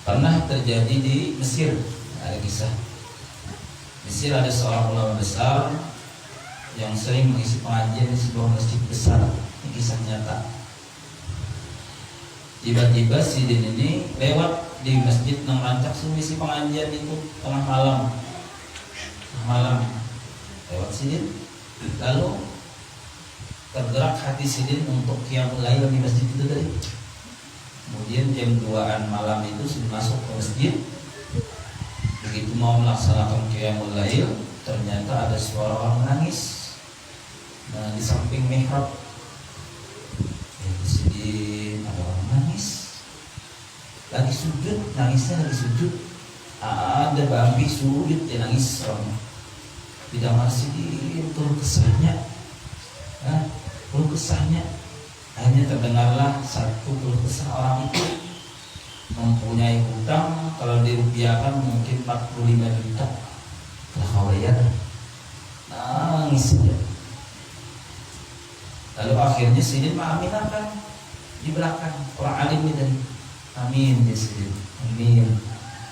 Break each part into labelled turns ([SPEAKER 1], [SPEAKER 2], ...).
[SPEAKER 1] Pernah terjadi di Mesir, ada kisah. Mesir ada seorang ulama besar yang sering mengisi pengajian di sebuah masjid besar. Ini kisah nyata. Tiba-tiba Sidin ini lewat di masjid nang rancak mengisi pengajian itu tengah malam. Lewat Sidin, lalu tergerak hati Sidin untuk qiyamul lail di masjid itu tadi. Kemudian jam 2-an malam itu sudah masuk ke masjid. Begitu mau melaksanakan qiyamul lail, ternyata ada suara orang menangis. Nah, di samping mihrab Sidin ada orang menangis. Lagi sujud, nangisnya lagi sujud. Ada babi sujud, dia nangis orang. Tidak masih turun kesahnya. Keluh kesahnya. Akhirnya terdengarlah satu keluh kesah orang itu mempunyai hutang, kalau dirupiahkan mungkin 45 juta. Telah kawalian, nangis saja. Lalu akhirnya Sidin mengaminkan di belakang orang alim ini tadi. Amin ya Sidin, amin.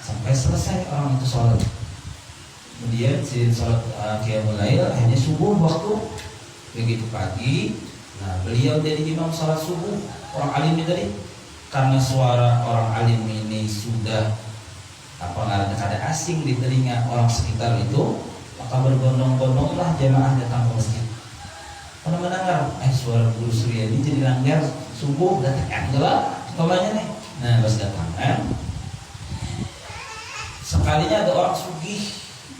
[SPEAKER 1] Sampai selesai orang itu sholat. Kemudian Sidin sholat qiyamul lail, akhirnya subuh waktu. Begitu pagi, nah beliau jadi imam sholat subuh orang alim ini tadi. Karena suara orang alim ini sudah kada asing di telinga orang sekitar itu, maka berbondong-bondonglah jemaah datang ke masjid. Pada mendengar suara guru Suryani jadi langgar subuh datang adalah umpamanya nih. Nah pas datang sekalinya ada orang sugih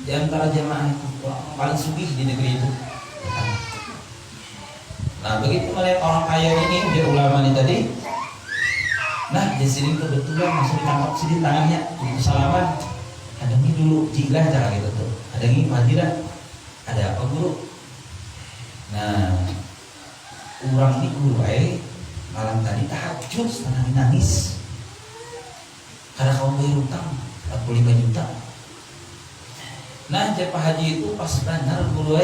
[SPEAKER 1] di antara jemaah itu, orang paling sugih di negeri itu datang. Nah begitu melihat orang kaya ini, dia ulama ini tadi. Nah di sini kebetulan langsung ditangkap Sidin tangannya, begitu salaman. Ada ini dulu jilah cara gitu tuh. Ada ini hadiran. Ada apa guru? Nah orang ini guru malam tadi tahajud setengah nangis karena kamu bayar utang 45 juta. Nah Pak Haji itu pas benar guru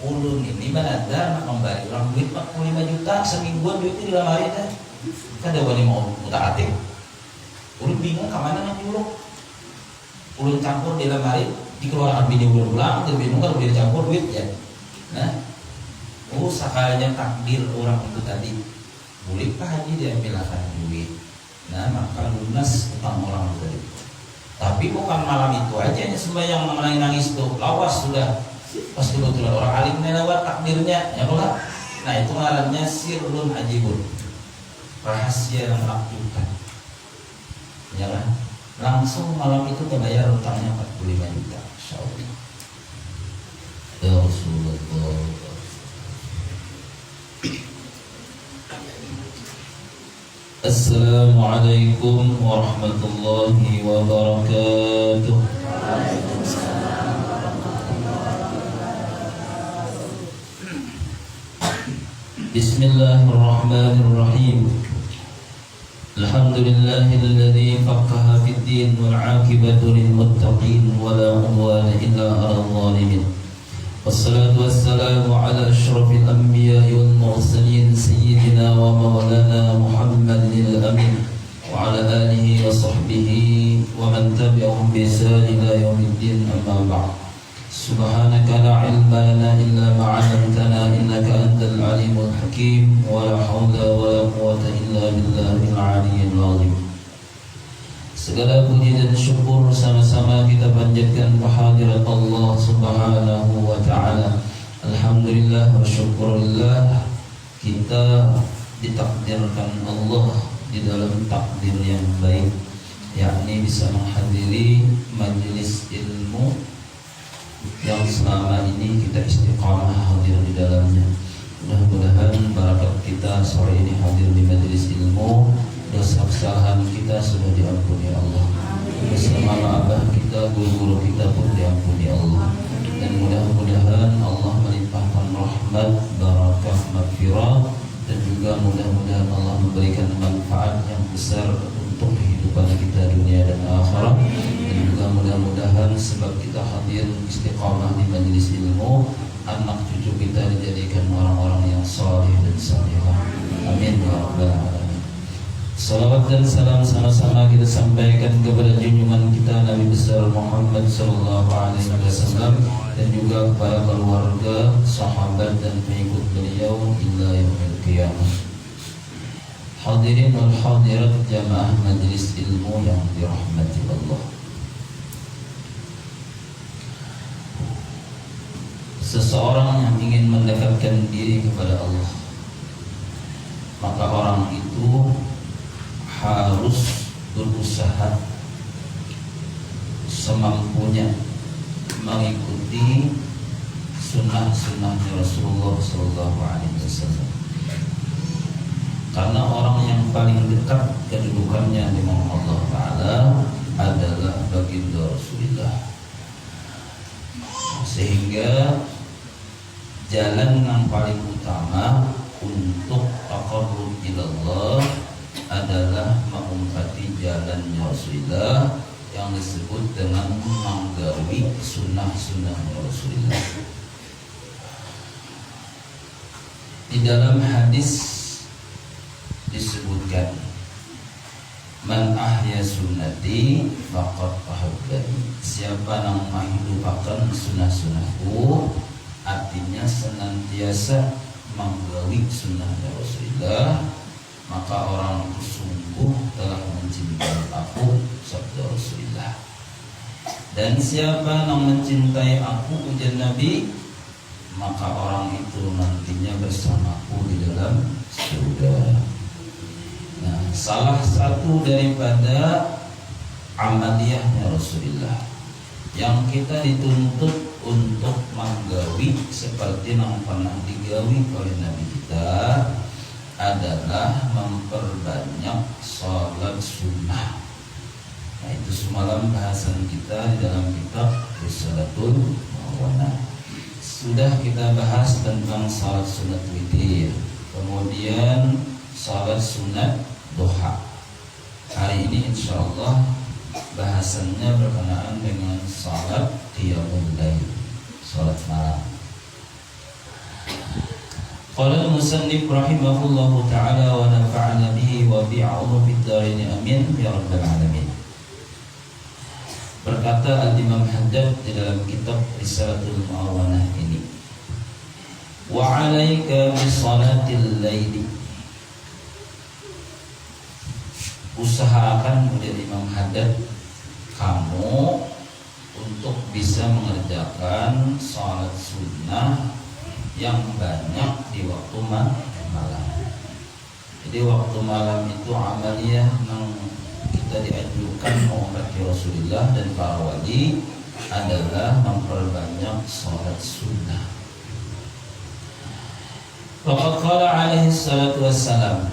[SPEAKER 1] ulun ini benar memberi orang duit 45 juta semingguan duit itu dalam hari dah. Kada wani mau utak-atik. Ulun bingung kemana nak nyuruh. Ulun campur dalam hari dikeluarkan bini ulun pulang, dia bingung kalau dia campur duit ya. Nah, sekalinya takdir orang itu tadi. Boleh Pak Haji dia ambilkan duit. Nah, maka lunas utang orang itu tadi. Tapi bukan malam itu aja hanya sembahyang menangis tuh, lawas sudah. Pas kebetulan orang alim lewat takdirnya, ya bukan? Nah itu ngarannya sirrun ajibun, rahasia yang menakjubkan. Ya kan? Langsung malam itu terbayar utangnya 45 juta. Insyaallah. Ya Rasulullah. Assalamualaikum warahmatullahi wabarakatuh. Bismillahirrahmanirrahim. Alhamdulillahilladzi faqaha fid-din wal 'aqibatu lil muttaqin wa la 'udwana illa 'alal zalimin. Wassalatu wassalamu ala asyrafil anbiya'i wal mursalin sayyidina wa maulana Muhammadin al-amin wa ala alihi wa sahbihi wa man tabi'ahum bi ihsan ila yaumiddin, amma ba'd. Subhanaka la ilma lana illa ma 'allamtana innaka antal alimul hakim wa la haula wa la quwwata illa billahil aliyyil azim. Segala puji dan syukur sama-sama kita panjatkan kehadirat Allah Subhanahu wa taala. Alhamdulillah wa syukurillah, kita ditakdirkan Allah di dalam takdir yang baik, yakni bisa menghadiri majelis ilmu yang selama ini kita istiqamah hadir di dalamnya. Mudah-mudahan barakat kita sore ini hadir di majelis ilmu, dosa kesalahan kita sudah diampuni Allah. Dosa mama abah kita, guru-guru kita pun diampuni Allah. Dan mudah-mudahan Allah melimpahkan rahmat, barakah, maghfirah, dan juga mudah-mudahan Allah memberikan manfaat yang besar untuk kehidupan kita dunia dan akhirat. Dan juga mudah-mudahan sebab kita hadir istiqamah di majelis ilmu, anak cucu kita dijadikan orang-orang yang saleh dan salihah. Amin ya rabbal alamin. Salawat dan salam sama-sama kita sampaikan kepada junjungan kita Nabi besar Muhammad sallallahu alaihi wasallam dan juga kepada keluarga, sahabat dan pengikut beliau hingga yaumil qiyamah. Hadirin wal hadirat jamaah majelis ilmu yang dirahmati Allah. Seseorang yang ingin mendekatkan diri kepada Allah, maka orang itu harus berusaha semampunya mengikuti sunnah-sunnahnya Rasulullah Sallallahu Alaihi Wasallam. Karena orang yang paling dekat kedudukannya dengan Allah Taala adalah baginda Rasulullah. Sehingga jalan yang paling utama untuk taqarrub ilallah adalah mengumpati jalannya Rasulullah yang disebut dengan menggawi sunnah-sunnahnya Rasulullah. Di dalam hadis disebutkan, man ahya sunnati faqad ahabbani. Siapa yang menghidupakan sunnah-sunnahku, artinya senantiasa menggawi sunnahnya Rasulullah, maka orang itu sungguh telah mencintai aku, sabda Rasulullah. Dan siapa yang mencintai aku, ujar Nabi, maka orang itu nantinya bersamaku di dalam surga. Nah, salah satu daripada amaliyahnya Rasulullah yang kita dituntut untuk menggawi seperti yang pernah digawi oleh Nabi kita adalah memperbanyak salat sunnah. Nah, itu semalam bahasan kita di dalam kitab Risalatul Mawana. Sudah kita bahas tentang salat sunat witir, kemudian salat sunat duha. Hari ini insyaallah bahasannya berkenaan dengan salat qiyamul lail, salat malam. Qala al-musannif rahimahullahu ta'ala wa nafa'ana bihi wa bi'a'udhu bid-darin amin ya rabbal alamin. Berkata Al-Imam Haddad di dalam kitab Risalatul Mawanah ini, wa 'alaika bi salatil laili. Usahakan oleh Imam Haddad kamu untuk bisa mengerjakan salat sunnah yang banyak di waktu malam. Jadi waktu malam itu amaliyah yang kita dianjurkan menghormati Rasulullah dan para wali adalah memperbanyak salat sunnah. Waqad qala alaihi salatu wassalam,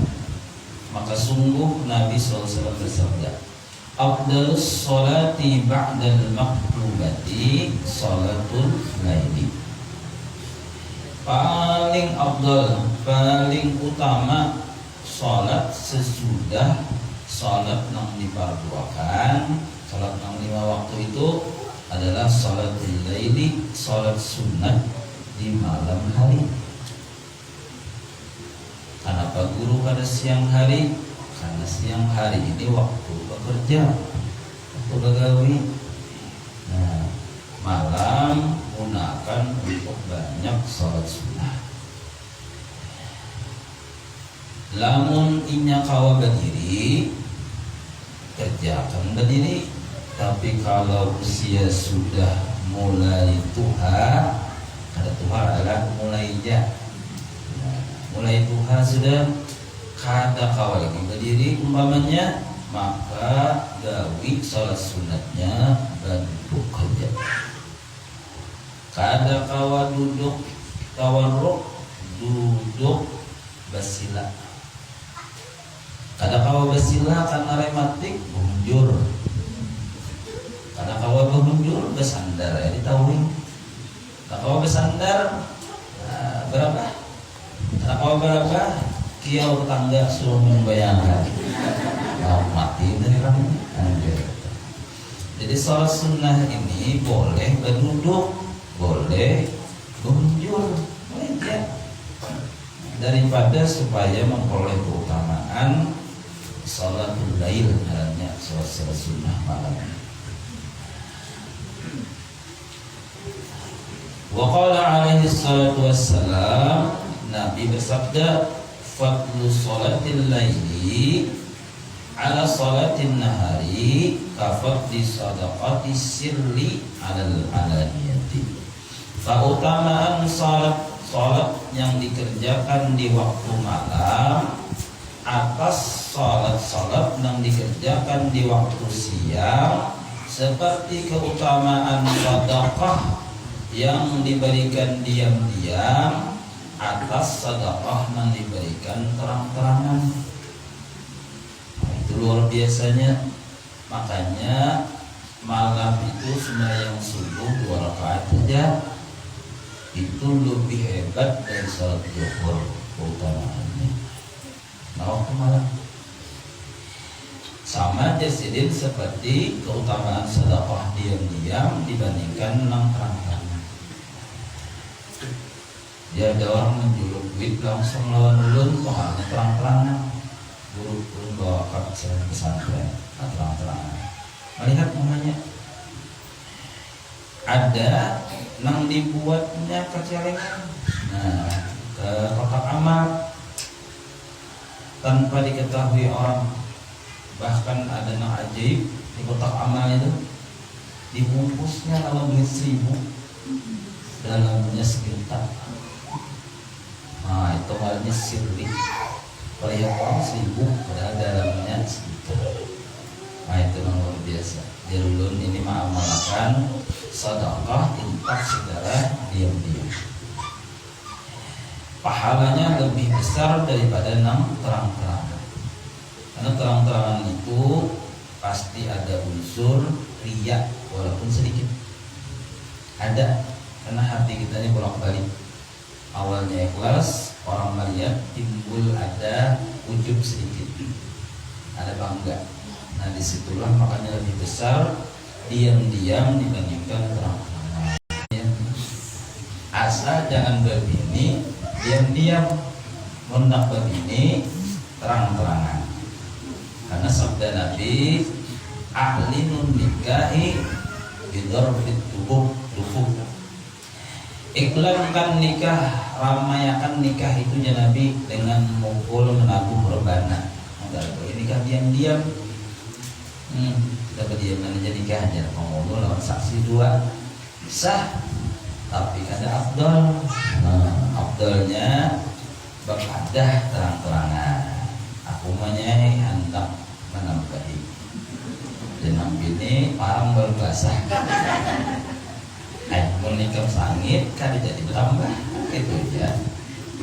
[SPEAKER 1] maka sungguh Nabi SAW bersabda, afdalus salati ba'dal maktubati salatul laili. Paling afdal, paling utama salat sesudah salat yang diparduakan, salat yang 5 waktu itu adalah salatul laili, salat sunat di malam hari. Kenapa guru pada siang hari? Karena siang hari ini waktu bekerja, waktu begawi. Nah, malam gunakan untuk banyak salat sunnah. Lamun inya kawa berdiri, kerjakan berdiri. Tapi kalau usia sudah mulai tuha, kata tuha adalah mulainya. Mulai tuha sudah kada kawa lagi berdiri umpamanya, maka gawi salat sunatnya bantu kerja. Kada kawa duduk tawarruk, duduk basila. Kada kawa basila karena rematik bunjur. Kada kawa bunjur bersandar ya ditawing. Kada kawa bersandar berapa? Kada kawa berapa? Kiau tetangga suruh membayangkan. Mati dari kami. Jadi salat sunnah ini boleh berduduk, boleh bunjur, boleh. Daripada supaya memperoleh keutamaan, salatul lail ngarannya, salat sunnah malam. Wa qala alaihi salatu wassalam, Nabi bersabda, fadlu salatil laili ala salatin nahari kafadli sadaqati sirri alal alaniyati. Keutamaan salat yang dikerjakan di waktu malam atas salat yang dikerjakan di waktu siang seperti keutamaan sedekah yang diberikan diam-diam atas sedekah yang diberikan terang-terangan. Nah, itu luar biasanya. Makanya malam itu sembahyang subuh 2 rakaat saja itu lebih hebat dari salat zuhur keutamaannya. Nah, waktu malam sama jasidin seperti keutamaan sedekah diam-diam dibandingkan yang terang-terangan. Dia ada orang menjuluk duit langsung lawan ulun, pahalnya terang-terangan. Guru-guru bawa ke pesantren terang-terangan. Melihat namanya ada nang dibuatnya kecelengan. Nah, ke kotak amal tanpa diketahui orang. Bahkan ada nang ajaib di kotak amal itu dibungkusnya lawan duit 1.000, dalamnya sejuta. Nah, itu malahnya sirri. Kalau yang orang 1.000 padahal dalamnya sejuta. Nah, itu luar biasa. Dirulun ini mengamalkan sedekah infak secara diam-diam. Pahalanya lebih besar daripada nang terang-terangan. Karena terang-terangan itu pasti ada unsur riya walaupun sedikit. Ada, karena hati kita ini bolak-balik. Awalnya ikhlas, orang melihat timbul ada ujub sedikit, ada bangga. Nah, disitulah makanya lebih besar diam-diam dibandingkan terang-terangan. Asal jangan berbini diam-diam, hendak berbini terang-terangan. Karena sabda Nabi, ahlinun nikahi bidarbit tubuh. Iklankan nikah, ramayakan nikah itu ya Nabi dengan mukul menabuh rebana. Enggak boleh nikah diam-diam. Kita berdiam aja nikah aja, ngomong lawan saksi 2 sah, tapi kada afdal. Nah, afdalnya beradah terang-terangan. Aku menyai hendak menambahi. Dan ini parang baru basah. Menikah sangit kan jadi bertambah gitu ya.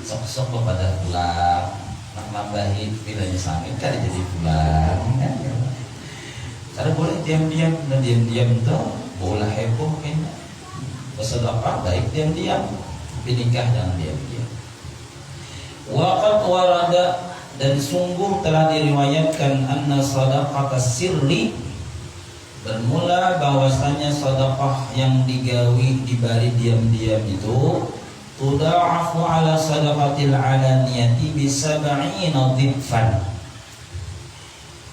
[SPEAKER 1] Sok-sok kepada pulang nak nambahin bilanya sangit kan jadi pulang kan. Cara boleh diam-diam dan diam-diam itu boleh heboh kan. Bersedekah baik diam-diam, tapi nikah jangan diam-diam. Waqad warada, dan sungguh telah diriwayatkan anna sadaqata sirri, bermula bahwasanya sedekah yang digawi dibari diam-diam itu tuda'afu ala sadaqatil alaniyati bisab'ina dhifan,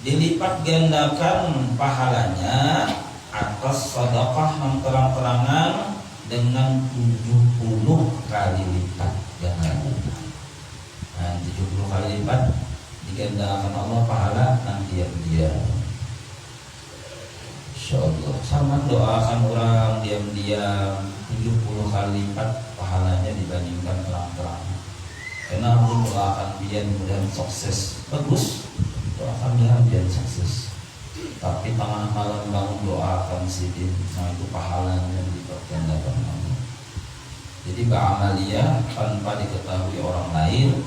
[SPEAKER 1] dilipat gandakan pahalanya atas sedekah yang terang-terangan dengan 70 kali lipat gandakan. Nah, 70 kali lipat digandakan Allah pahala nanti diam-diam. Insyaallah sama doakan orang diam-diam 70 kali lipat pahalanya dibandingkan terang-terang. Karena aku doakan biar mudah sukses, bagus. Doakan biar sukses. Tapi tengah malam bangun doakan sidin, nah itu pahalanya dilipat gandakan Allah. Jadi ba'amaliyah tanpa diketahui orang lain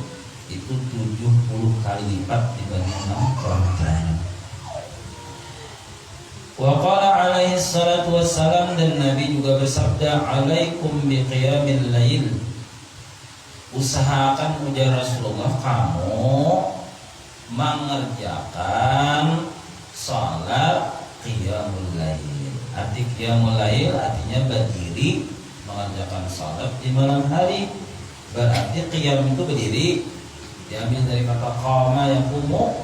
[SPEAKER 1] itu 70 kali lipat dibandingkan terang-terang. Wa qala alaihi salatu wassalam, dan Nabi juga bersabda, alaikum biqiyamil lail, usahakan ujar Rasulullah kamu mengerjakan salat qiyamul lail. Arti qiyamul lail artinya berdiri mengerjakan salat di malam hari. Berarti qiyam itu berdiri, diambil dari kata qama yaqumu,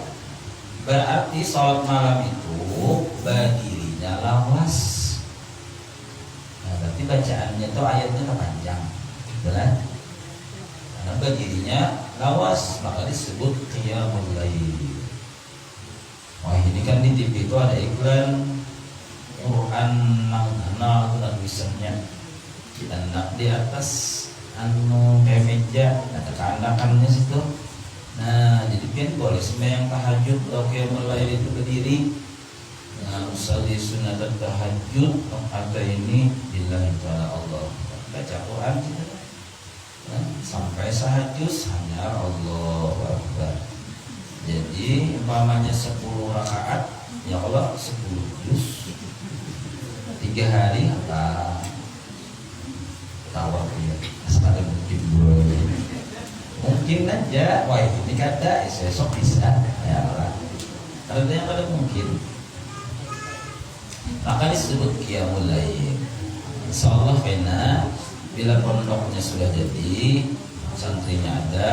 [SPEAKER 1] Berarti sholat malam itu berdirinya lawas. Nah, berarti bacaannya itu ayatnya panjang, benar? Karena berdirinya lawas, maka disebut qiyamul lail. Wah, ini kan di TV itu ada iklan Quran nang dan tulisannya kita nak di atas kayak meja ada keanakannya situ. Nah, jadi kan boleh sembahyang tahajud atau qiyamul lail itu berdiri. Nah, usolli sunat tahajud atau ini billahi ta'ala Allah. Baca Quran kita. Nah, sampai sahajus hanya Allahu Akbar. Jadi umpamanya 10 rakaat, ya Allah 10 juz 3 hari apa tawar ya, asal mungkin aja, wah ini kata esok bisa ya Allah, ada yang pada mungkin, maka disebut qiyamul lail. Insyaallah karena bila pondoknya sudah jadi, santrinya ada,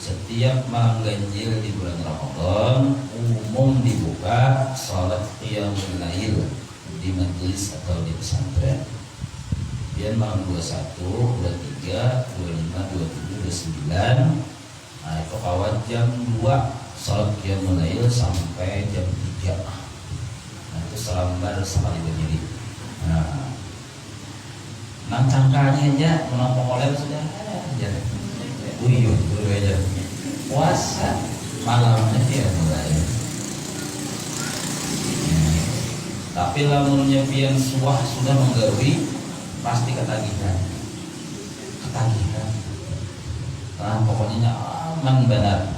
[SPEAKER 1] setiap malam ganjil di bulan Ramadan umum dibuka salat qiyamul lail di majelis atau di pesantren. Kemudian malam 21, 23, 25, 27, 29. Nah, itu kawan jam 2 salat qiyamul lail sampai jam 3. Nah, itu selambar sama berdiri. Nah, cangkanya aja menopong oleh sudah aja. Uyuh aja. Puasa malamnya dia mulai. Tapi lamunnya pian suah sudah menggawi pasti ketagihan. Nah, pokoknya aman benar.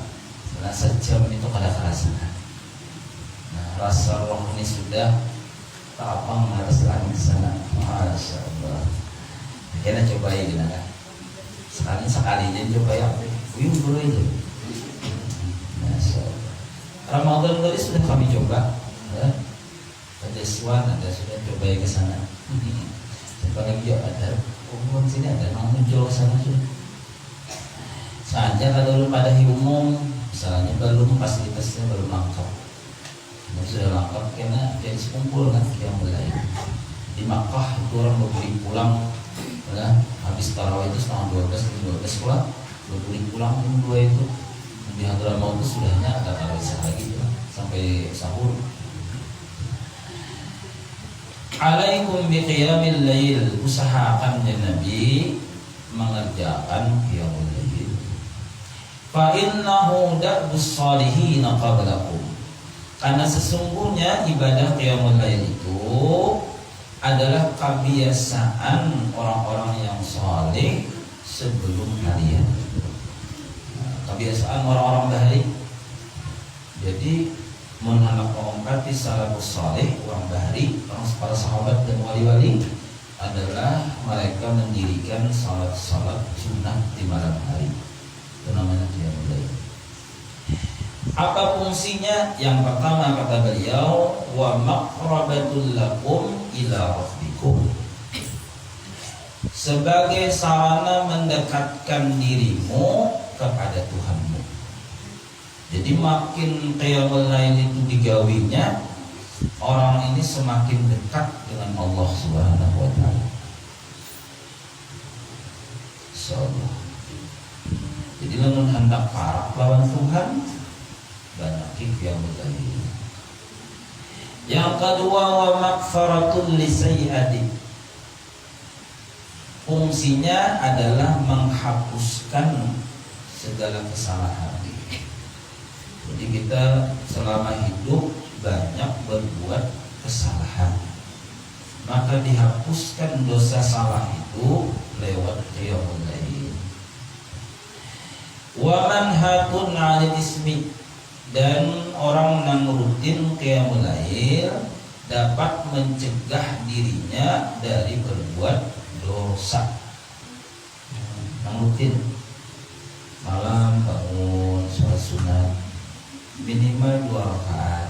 [SPEAKER 1] Nah, sejam itu kada kerasa. Nah, rasa roh ini sudah tapang harus langit sana. Masya Allah. Kita cobain gitu kan. Sekali aja coba ya. Uyuh aja. Ramadan tadi sudah kami coba, ya. Ada Swan, ada sudah coba ke sana. Coba lagi ya ada, umum sini ada, mau muncul ke sana sudah. Saja kalau pada umum, misalnya belum fasilitasnya belum lengkap. Nah, sudah lengkap karena jadi sekumpul kan yang mulai. Di Makkah itu orang berbeli pulang, ya. Habis tarawih itu setengah 12 pulang, berbeli pulang jam 2 itu. Di Hadramaut itu sudahnya ada tarawih lagi ya, sampai sahur. Alaikum bi qiyamil lail, usahakan ya Nabi mengerjakan qiyamul lail. Fa innahu da'bus shalihin qablakum. Karena sesungguhnya ibadah qiyamul lail itu adalah kebiasaan orang-orang yang saleh sebelum kalian. Kebiasaan orang-orang baik. Jadi menhanap mengongkati salafus saleh, orang bahari, orang para sahabat dan wali-wali adalah mereka mendirikan salat-salat sunnah di malam hari. Itu namanya qiyamul lail. Apa fungsinya? Yang pertama kata beliau, wa maqrabatul lakum ila rabbikum. Sebagai sarana mendekatkan dirimu kepada Tuhanmu. Jadi makin qiyamul lail itu digawinya, orang ini semakin dekat dengan Allah Subhanahu wa taala. Insyaallah. Jadi lamun hendak parah lawan Tuhan, banyak qiyamul lail. Yang kedua, wa maghfaratul lisayyi'ati. Fungsinya adalah menghapuskan segala kesalahan. Jadi kita selama hidup banyak berbuat kesalahan, maka dihapuskan dosa salah itu lewat qiyamul lail. Wa manhatun 'anil ismi, dan orang yang rutin qiyamul lail dapat mencegah dirinya dari berbuat dosa. Yang rutin malam bangun sholat sunat minimal 2 rakaat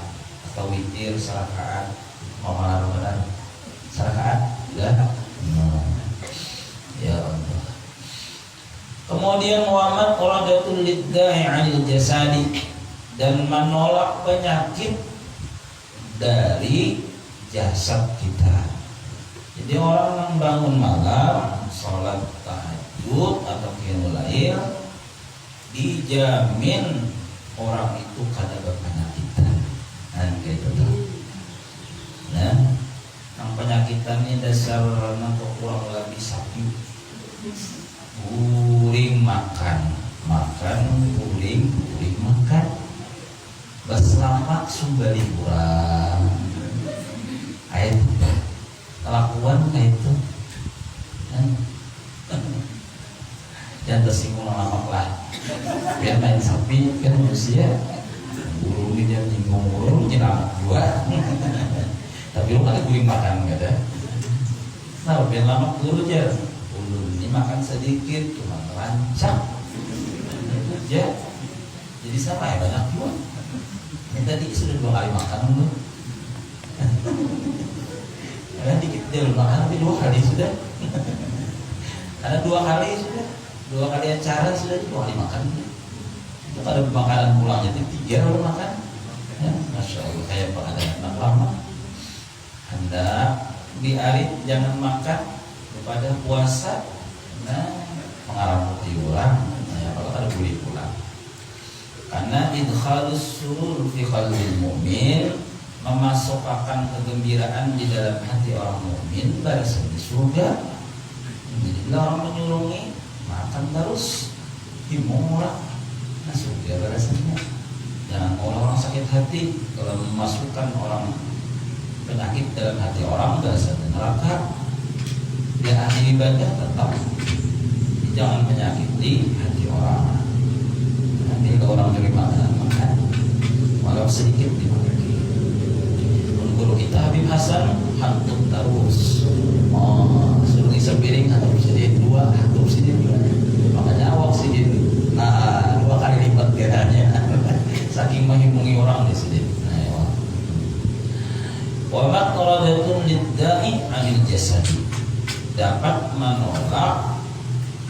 [SPEAKER 1] atau witir 1 rakaat, mau malam Ramadan 1 rakaat ya. Ya Allah. Kemudian wa maqradatul lidda'i 'anil jasadi, dan menolak penyakit dari jasad kita. Jadi orang yang bangun malam, sholat tahajud atau qiyamul lail, dijamin orang itu kada berpenyakitan. Nah, gitu tuh. Nah, yang penyakitan ini dasar nang kurang lebih sapi. Guring makan, guring makan. Berselamat sumbali kurang. Ayat kelakuan kayak itu. Jangan tersinggung lama lah. Biar main sapi kan manusia. Burung ini dia nyinggung burung, nyinam dua. Tapi lu kan guring makan gak ada. Nah, biar lama dulu aja. Dulu ini makan sedikit, cuma terancam. Ya, jadi sama ya banyak juga. Yang tadi sudah 2 kali makan dulu. Karena dikit dia makan, tapi 2 kali sudah. Karena 2 kali sudah. 2 kali acara sudah 2 kali makan. Itu ada makanan pulangnya itu 3 baru makan. Ya, Masya Allah, kayak pengadaan lama. Hendak diarit jangan makan kepada puasa. Nah, pengarang putih ulang. Nah, kalau ada boleh pulang. Karena idkhalus surur fi qalbil mu'min, memasukkan kegembiraan di dalam hati orang mukmin barisan di surga. Jadi orang menyurungi makan terus dimurah, nah surga barisannya. Jangan orang sakit hati kalau memasukkan orang penyakit dalam hati orang barisan neraka. Dia ahli ibadah tetap jangan menyakiti hati orang. Nanti kalau orang terima makan walau sedikit dimaki. Guru kita Habib Hasan hantum terus. Suruh isi piring hantum sedih 2, hantum sedih 2. Makanya awak sedih. Nah, 2 kali lipat geranya. Saking menghimungi orang di sini. Nah, wa maqradatun lid-da'i 'anil jasadi. Dapat menolak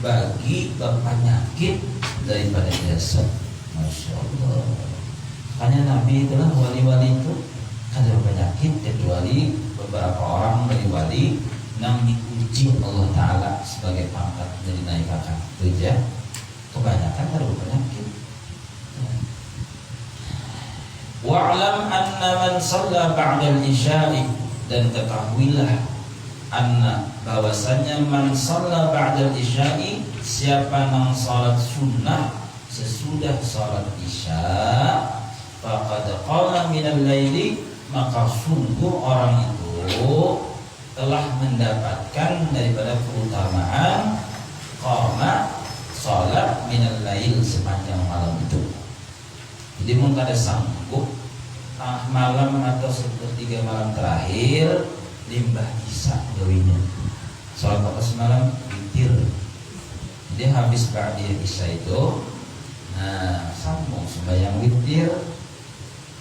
[SPEAKER 1] bagi penyakit daripada jasad. Masya Allah. Makanya Nabi itulah wali-wali itu ada penyakit kecuali beberapa orang dari wali yang diuji Allah Ta'ala sebagai pangkat dari naikkan. Itu aja. Kebanyakan ada penyakit. Wa'lam anna man shalla ba'dal isya'i, dan ketahuilah anna bahwasanya man shalla ba'dal isya'i, siapa yang salat sunnah sesudah salat isya, faqad qala minal laili, maka sungguh orang itu telah mendapatkan daripada keutamaan qama salat minal lail, sepanjang malam itu. Jadi mun kada sanggup malam atau 1/3 malam terakhir limbah isya gawinya. Salat apa semalam witir. Jadi habis ba'diyah isya itu, nah sambung sembahyang witir.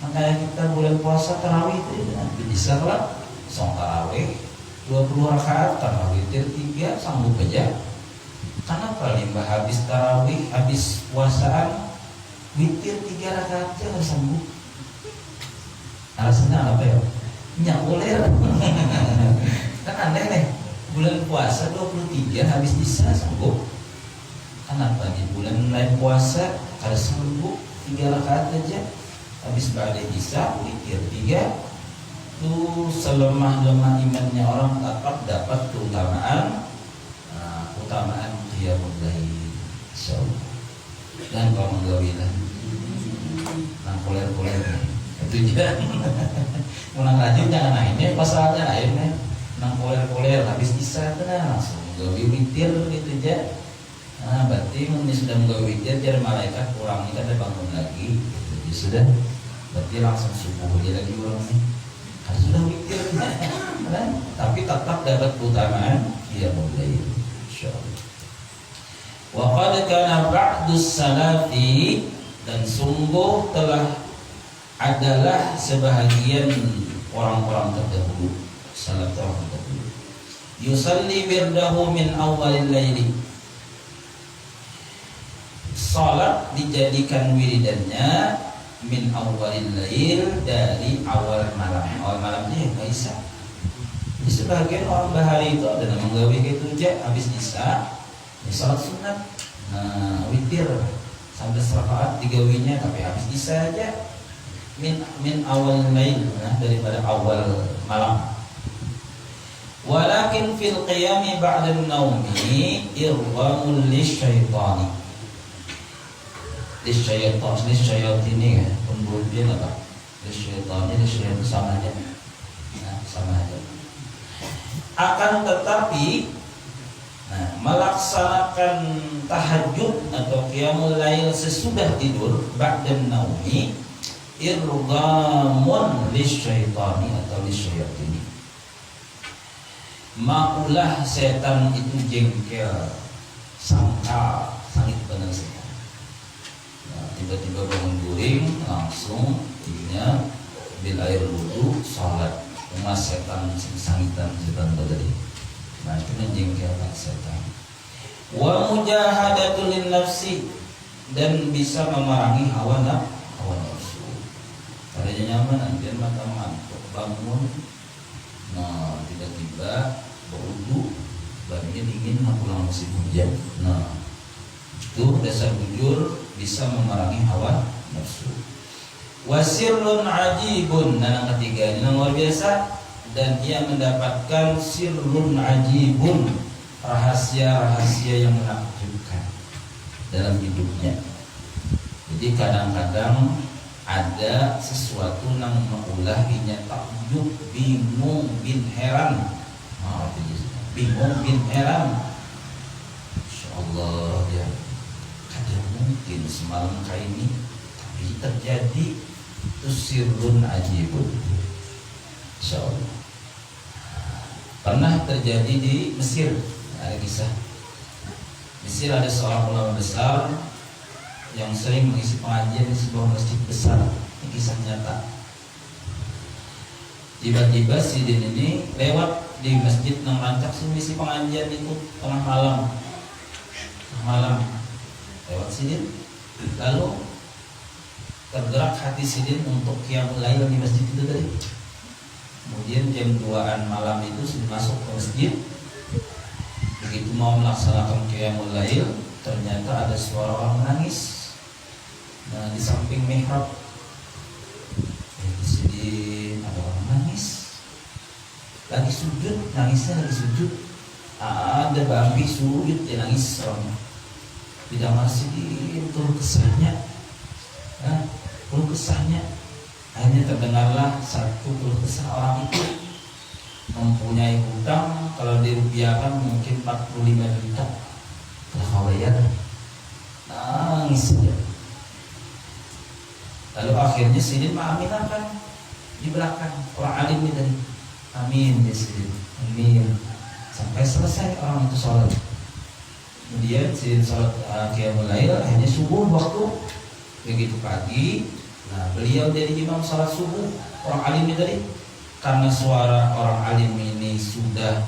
[SPEAKER 1] Makanya kita bulan puasa tarawih itu nanti bisa lah song tarawih 20 rakaat, tarawih witir 3 sambung aja. Kenapa limbah habis tarawih, habis puasaan witir 3 rakaat aja nggak sambung? Alasannya apa ya? Nyakuler. Kan aneh nih, bulan puasa 23 habis isya sambung. Kenapa di bulan lain puasa kada sambung 3 rakaat aja, habis ba'da isya witir 3? Tuh selemah-lemah imannya orang tetap dapat keutamaan qiyamul lail. Insyaallah. Dan kalau menggawilah nang kuler-kuler itu aja. Menang rajin jangan naiknya pasalnya lainnya. Nang kuler-kuler habis isya tenang langsung gawi witir gitu aja. Nah, berarti ini sudah menggawi witir, jadi malaikat kurang ini kan bangun lagi gitu. Jadi sudah, berarti langsung subuh aja lagi orang ini. Kan sudah witir kan? Tapi tetap dapat keutamaan qiyamul lail. Insyaallah. Wa qad kana ba'dus salafi, dan sungguh telah adalah sebahagian orang-orang terdahulu, salaf orang terdahulu, yusalli birdahu min awalil laili, salat dijadikan wiridannya min awalil lail, dari awal malam. Awal malamnya ya Isya. Di sebagian orang bahari itu ada nama gawe gitu aja, habis Isya ya salat sunat, nah witir sampai serakaat digawinya, tapi habis Isya aja. Min awal lail, nah daripada awal malam. Walakin fil qiyami ba'da naumi irwamul lisyaitani. Lisyaitini ya, pembuluh apa? Lisyaitani sama aja. Nah, sama aja. Akan tetapi melaksanakan tahajud atau qiyamul lail sesudah tidur ba'da naumi irghamun lisyaitani atau lisyayatini. Maulah setan itu jengkel, sangka sangit benar setan. Nah, tiba-tiba bangun guring langsung ininya bil air wudu salat. Mas setan sangitan setan tadi. Nah, itu menjengkelkan setan. Wa mujahadatul nafsi, dan bisa memerangi hawa nafsu. Tadinya nyaman, dia mata ngantuk, bangun. Nah, tiba-tiba berwudu, badannya dingin, pulang musim hujan. Nah, itu dasar bujur bisa memerangi hawa nafsu. Wasirrun ajibun, nah yang ketiga ini yang luar biasa, dan ia mendapatkan sirrun ajibun, rahasia-rahasia yang menakjubkan dalam hidupnya. Jadi kadang-kadang ada sesuatu yang mengulahinya takjub, bingung bin heran. Bingung bin heran. Insyaallah ya, kadang mungkin semalam kayak ini tapi terjadi tusirun ajibun. Insyaallah. Pernah terjadi di Mesir, ada kisah. Mesir ada seorang ulama besar yang sering mengisi pengajian di sebuah masjid besar. Ini kisah nyata. Tiba-tiba si Din ini lewat di masjid yang rancak mengisi pengajian itu tengah malam lewat si Din. Lalu tergerak hati si Din untuk qiyamul lail di masjid itu tadi. Kemudian jam 2-an malam itu sudah masuk ke masjid. Begitu mau melaksanakan qiyamul lail, ternyata ada suara orang menangis. Nah, di samping mihrab di sini ada orang nangis, lagi sujud, nangisnya lagi sujud. Ada bambi sujud, dia nangis orang. Tidak masih keluh kesahnya, keluh kesahnya. Akhirnya terdengarlah satu keluh kesah orang itu mempunyai hutang, kalau dirupiahkan mungkin 45 juta. Terkawaian, nangis saja. Lalu akhirnya Sidin mengaminkan di belakang orang alim ini tadi. Amin ya Sidin, amin. Sampai selesai orang itu sholat. Kemudian Sidin sholat qiyamul lail, akhirnya subuh waktu. Begitu pagi, nah beliau jadi imam sholat subuh orang alim ini tadi. Karena suara orang alim ini sudah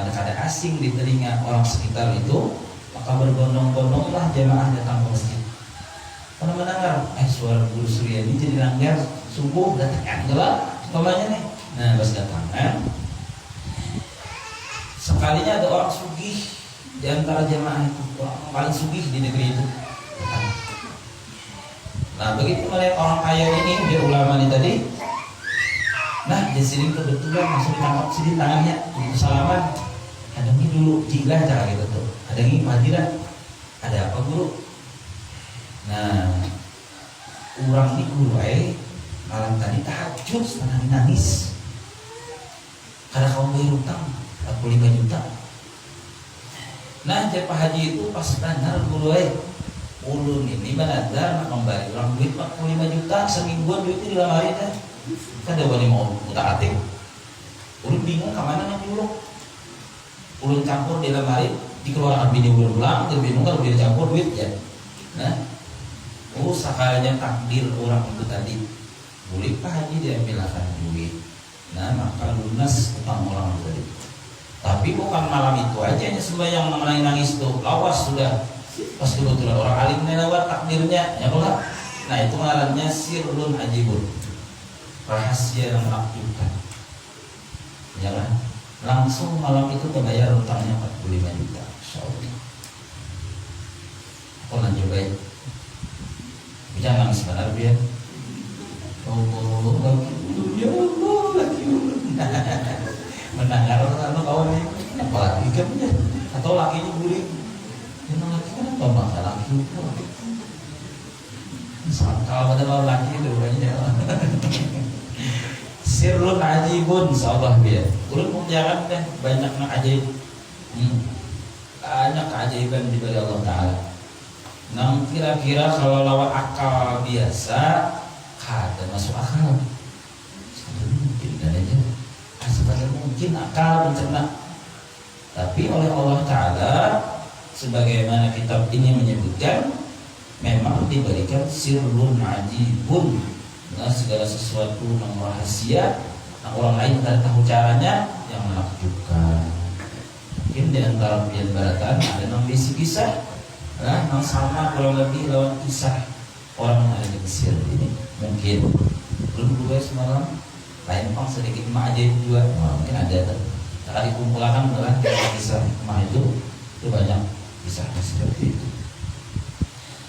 [SPEAKER 1] kada asing di telinga orang sekitar itu, maka berbondong-bondonglah jemaah datang ke masjid. Karena mendengar suara guru Suryani jadi langgar subuh datang gelap umpamanya nih. Nah pas datangan sekalinya ada orang sugih di antara jemaah itu, orang paling sugih di negeri itu datang. Nah begitu melihat orang kaya ini, dia ulama ini tadi. Nah di sini kebetulan langsung ditangkap sini tangannya, begitu salaman, hadangi dulu jilah cara gitu tuh, hadangi hadirat. Ada apa guru? Nah, orang ini guru malam tadi tahajud setengah nangis karena kamu bayar utang 45 juta. Nah, Pak Haji itu pas benar guru ulun ini benar kembali orang duit 45 juta semingguan duitnya di lemari dah. Kada wani mau utak atik. Ulun bingung kemana nak nyuluk. Ulun campur di lemari dikeluarkan bini ulun pulang, dia bingung kalau dia campur duit ya. Nah, sekalinya takdir orang itu tadi, boleh Pak Haji diambilkan duit. Nah maka lunas utang orang itu tadi. Tapi bukan malam itu aja yang sembahyang nangis tuh, lawas sudah. Pas kebetulan orang alim lewat takdirnya, ya kalau
[SPEAKER 2] Nah itu ngarannya sirrun ajibun, rahasia yang menakjubkan. Ya kan? Langsung malam itu terbayar utangnya 45 juta. Insyaallah. Aku lanjut baik. Jangan nangis benar ya. Allah lagi, ya Allah lagi. Mendengar orang kawan ini, apalagi kan ya, atau lakinya guling. Yang laki kenapa maka laki itu? Kalau pada malam laki itu banyak. Sirrun ajibun, insyaallah biar. Ulun menjalan deh banyak ajaib. Banyak keajaiban di balik Allah Taala. Nah kira-kira kalau lawan akal biasa, kada masuk akal. Mungkin dan aja. Sebenarnya mungkin akal mencerna. Tapi oleh Allah Taala, sebagaimana kitab ini menyebutkan, memang diberikan sirrun ajibun. Nah, segala sesuatu yang rahasia, yang orang lain tidak tahu caranya, yang menakjubkan. Mungkin di antara pian baratan ada yang bisa, yang sama kurang lebih lawan kisah orang yang ada di Mesir ini. Mungkin belum dua semalam, lain pang sedikit mah ajaib juga, mungkin ada. Kalau dikumpulkan dengan kisah mah itu banyak kisahnya seperti itu.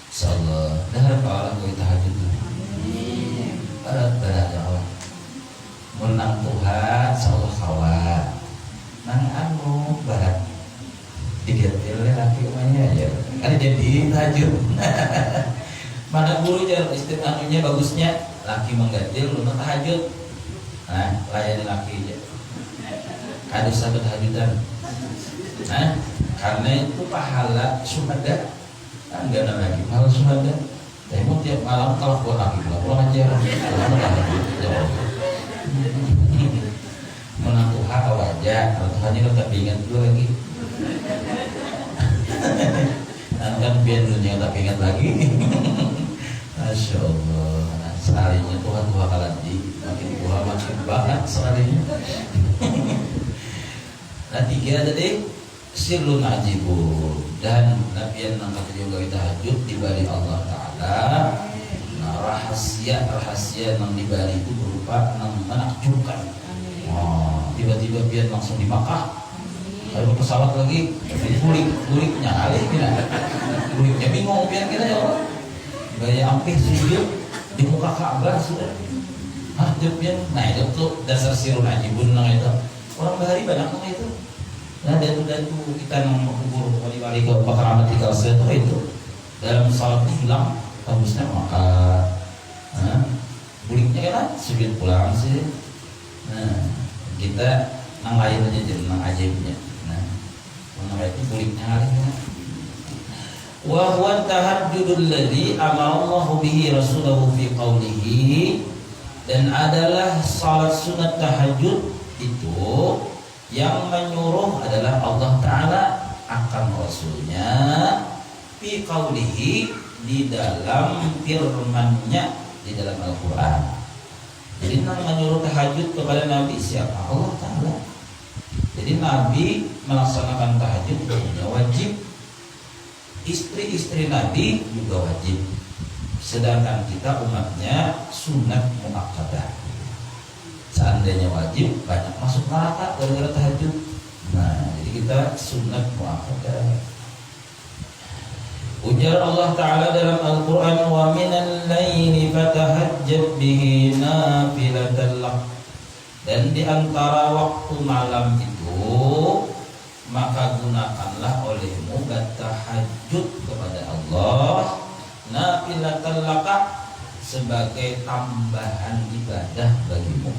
[SPEAKER 2] Insyaallah, dah kalau gue tahajud. Berat ya Allah. Menang Tuhan, insyaallah kawan. Nang anu berat. Digetil laki umanya aja. Kan jadi tahajud. Mana guru jar istilah anunya bagusnya laki menggantil lu tahajud. Nah, layani laki aja. Ada sahabat tahajudan. Nah, karena itu pahala syuhada. Enggak ada lagi pahala syuhada. Tapi mau tiap malam kalau buat laki pulang aja. Menantu hak wajah, kalau Tuhannya tetap ingat dulu lagi. Kan biar dunia tak ingat lagi. Masya Allah. Nah, sekalinya Tuhan bakalan makin Tuhan makin banget sekalinya. Nah tiga tadi sirrun ajibun, dan Nabi yang angkat juga tahajud di balik Allah Taala. Nah rahasia yang di balik itu berupa yang menakjubkan. Tiba-tiba biar langsung di Makkah. Kalau pesawat lagi, kuliknya kali kita, kuliknya bingung biar kita ya Allah. Gaya ampih sujud di muka Ka'bah sudah. Dia nah itu tuh dasar sirrun ajibun nang itu. Orang bahari banyak nang itu. Nah datu-datu kita nang kubur wali-wali ke pakaramat di kalset itu dalam salat hilang tembusnya maka kuliknya kan sujud pulang sih. Nah kita nang lain aja jadi nang ajaibnya. Nah itu kuliknya kali ya. Wa huwa tahajjudul ladzi amara Allahu bihi rasulahu fi qawlihi, dan adalah salat sunat tahajud itu yang menyuruh adalah Allah Ta'ala akan Rasulnya fi qawlihi, di dalam firman-Nya, di dalam Al-Quran. Jadi yang menyuruh tahajud kepada Nabi siapa? Allah Ta'ala. Jadi Nabi melaksanakan tahajud hukumnya wajib, istri-istri Nabi juga wajib, sedangkan kita umatnya sunat muakkadah. Seandainya wajib banyak masuk neraka gara-gara tahajud. Nah jadi kita sunat muakkadah. Ujar Allah Ta'ala dalam Al-Quran, wa minal laili fatahajjab bihi nafilatan lak, dan di antara waktu malam itu maka gunakanlah olehmu bertahajud kepada Allah nafilatan laka, sebagai tambahan ibadah bagimu.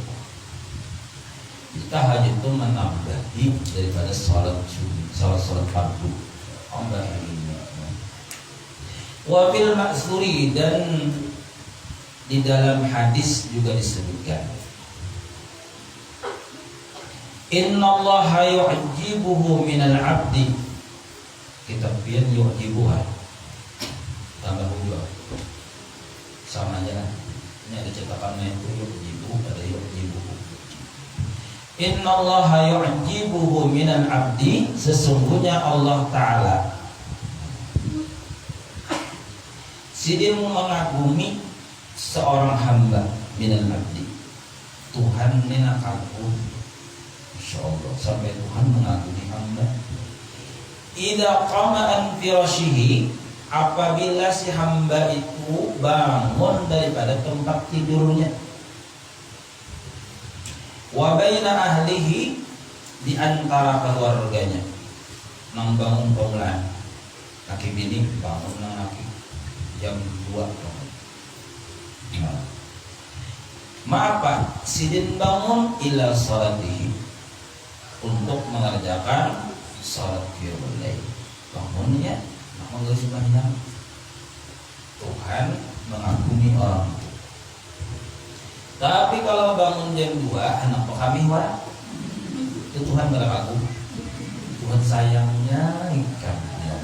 [SPEAKER 2] Tahajud itu menambahi daripada salat fardu. Wa fil ma'suri, dan di dalam hadis juga disebutkan, innallaha yu'jibuhu minal 'abdi, kitab pian yu'jibuha tambah hujah sama aja kan. Ini ada cetakannya itu yu'jibu, ada yu'jibuhu. Innallaha yu'jibuhu minal 'abdi, sesungguhnya Allah Ta'ala sidin mengagumi seorang hamba minal abdi, Tuhan nina kagum, Masya Allah, sampai Tuhan mengagumi hamba. Idza qama an firashihi, apabila si hamba itu bangun daripada tempat tidurnya, wa baina ahlihi, di antara keluarganya, nang bangun pemulaan, laki bini bangun nang laki jam 2 bangun. Nah, ma'apa sidin bangun ila salatihi, untuk mengerjakan salat qiyamul lail. Bangunnya mengganggu sembahyang. Tuhan mengagumi orang itu. Tapi kalau bangun jam 2 anak kami wah, itu Tuhan gak kagum. Tuhan sayangnya ikan ya,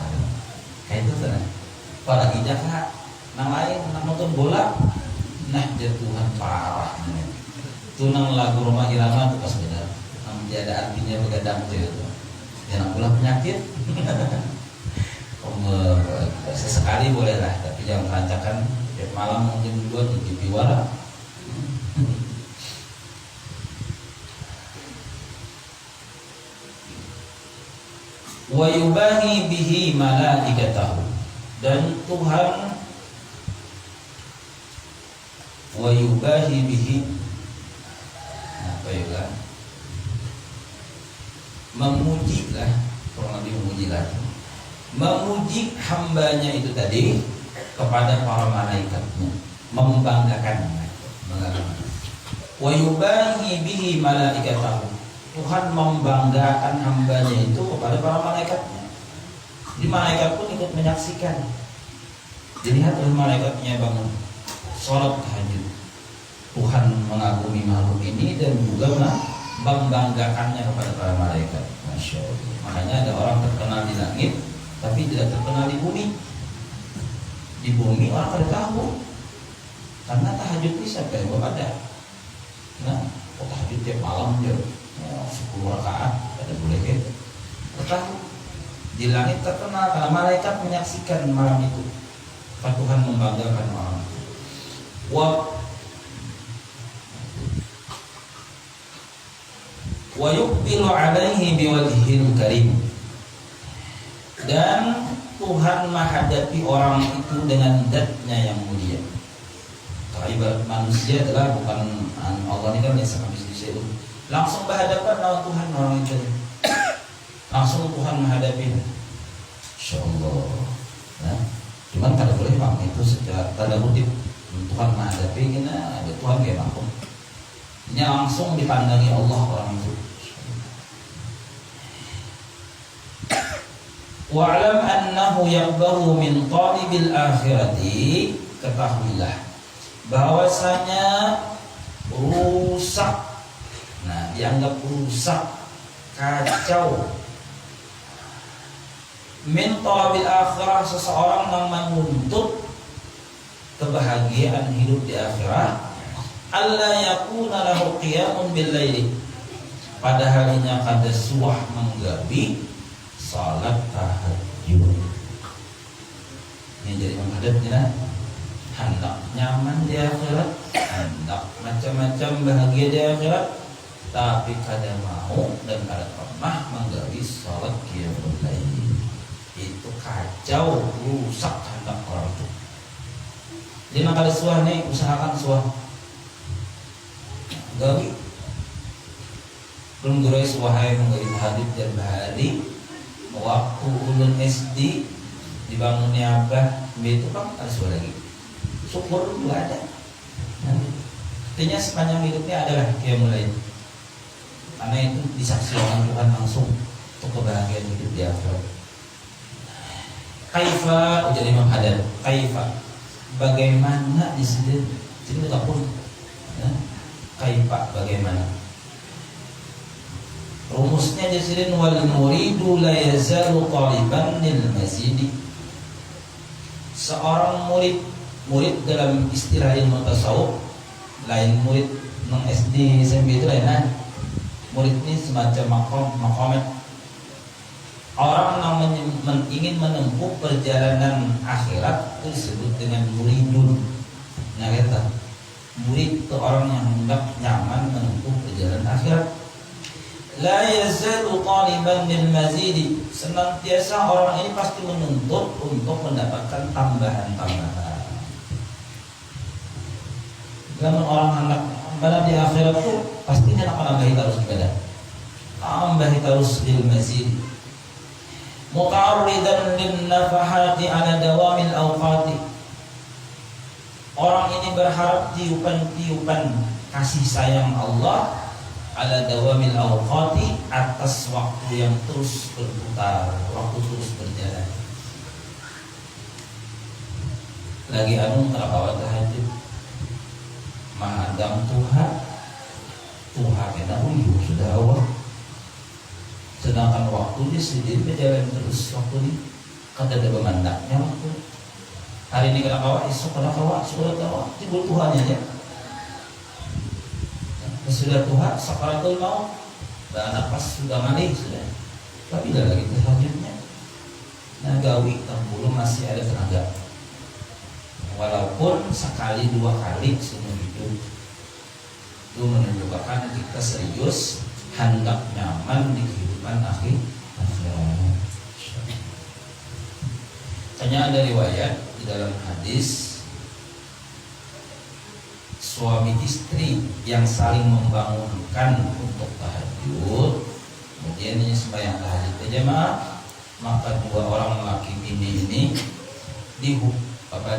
[SPEAKER 2] kayak itu kan. Apalagi jaka nang lain nak nonton bola, nah dia Tuhan parah. Itu nang lagu Roma Irama itu pas benar. Nang tiada artinya begadang itu. Jangan pula penyakit. Sesekali boleh lah, tapi jangan rancakan tiap malam jam 2 di TV wara. Wa yubahi bihi malaikatahu, dan Tuhan wa yubahi bihi apa ya kan, memuji lah, kurang lebih memuji lagi, memuji hambanya itu tadi kepada para malaikatnya, membanggakannya. Wa yubahi bihi malaikatahu, Tuhan membanggakan hambanya itu kepada para malaikatnya. Di malaikat pun ikut menyaksikan. Dilihat oleh malaikatnya bangun sholat tahajud. Tuhan mengagumi makhluk ini dan juga membanggakannya kepada para malaikat. Masya Allah. Makanya ada orang terkenal di langit tapi tidak terkenal di bumi. Di bumi orang tidak tahu, karena tahajud ini siapa yang ada. Nah, tahajud tiap malam dia 10 rakaat, ada boleh kan? Tahu. Di langit terkenal karena malaikat menyaksikan malam itu. Tuhan membanggakan orang. Wa yuqbilu alaihi biwajhil karim, dan Tuhan menghadapi orang itu dengan zatnya yang mulia. Kalau ibarat manusia adalah bukan Allah ini kan biasa habis disebut. Langsung berhadapan dengan Tuhan orang itu. Langsung Tuhan menghadapi. Insyaallah. Nah, cuman kada boleh bang itu secara tanda kutip Tuhan menghadapi ini, ada Tuhan kayak makhluk. Ini langsung dipandangi Allah orang itu. Wa'lam annahu yaqbahu min talibil akhirati, ketahuilah bahwasanya rusak, nah dianggap rusak, kacau, min talibil akhirah, seseorang yang menuntut kebahagiaan hidup di akhirat, alla yakuna lahu qiyamun bil laili, padahal inya kada suah menggabi salat tahajud. Ini jadi menghadapnya hendak nyaman di akhirat, hendak macam-macam bahagia di akhirat, tapi kada mau dan kada pernah menggawi salat qiyamul lail. Itu kacau, rusak hendak orang itu. Jadi maka ada suah nih, usahakan suah gawi. Belum durai suahai menggawi tahajud dan bahari. Waktu ulun SD dibangunnya apa, itu kan harus lagi. Syukur dulu ada. Artinya sepanjang hidupnya adalah qiyamul lail. Karena itu disaksikan Tuhan langsung untuk kebahagiaan hidup di akhirat. Kaifa ujar Imam Haddad. Kaifa, bagaimana di sini? Jadi kita pun kaifa, bagaimana? Rumusnya di sini, wal muridu la yazalu taliban lil mazid. Seorang murid dalam istilah ilmu tasawuf, lain murid nang SD SMP itu lain. Murid ini semacam maqamat. Orang yang ingin menempuh perjalanan akhirat itu disebut dengan muridun. Nah kita murid itu orang yang hendak nyaman menempuh perjalanan akhirat. La yazalu taliban lil mazidi, senantiasa orang ini pasti menuntut untuk mendapatkan tambahan-tambahan. Namun orang hendak pada di akhirat itu pastinya akan nambahi terus ibadah, tambahi terus lil mazidi. Muta'arridan lin nafahati ala dawamil awqati, orang ini berharap tiupan-tiupan kasih sayang Allah ala dawamil awqati, atas waktu yang terus berputar, waktu terus berjalan. Lagi anu terawat tahajud mahadam Tuhan kena sudah Allah, sedangkan waktu dia sendiri berjalan terus. Waktu ini kata ada pemandangnya waktu hari ini kena kawa, esok kena kawa, sudah kawa, timbul Tuhan aja. Sudah Tuhan sakaratul maut, dan nafas sudah mati sudah, tapi tidak lagi tahajudnya. Nah gawi belum masih ada tenaga, walaupun sekali dua kali seumur hidup. Itu menunjukkan kita serius hendak nyaman di kehidupan akhir. Tanya ada riwayat di dalam hadis, suami istri yang saling membangunkan untuk tahajud, kemudian ini sembahyang tahajud berjamaah, maka dua orang laki bini ini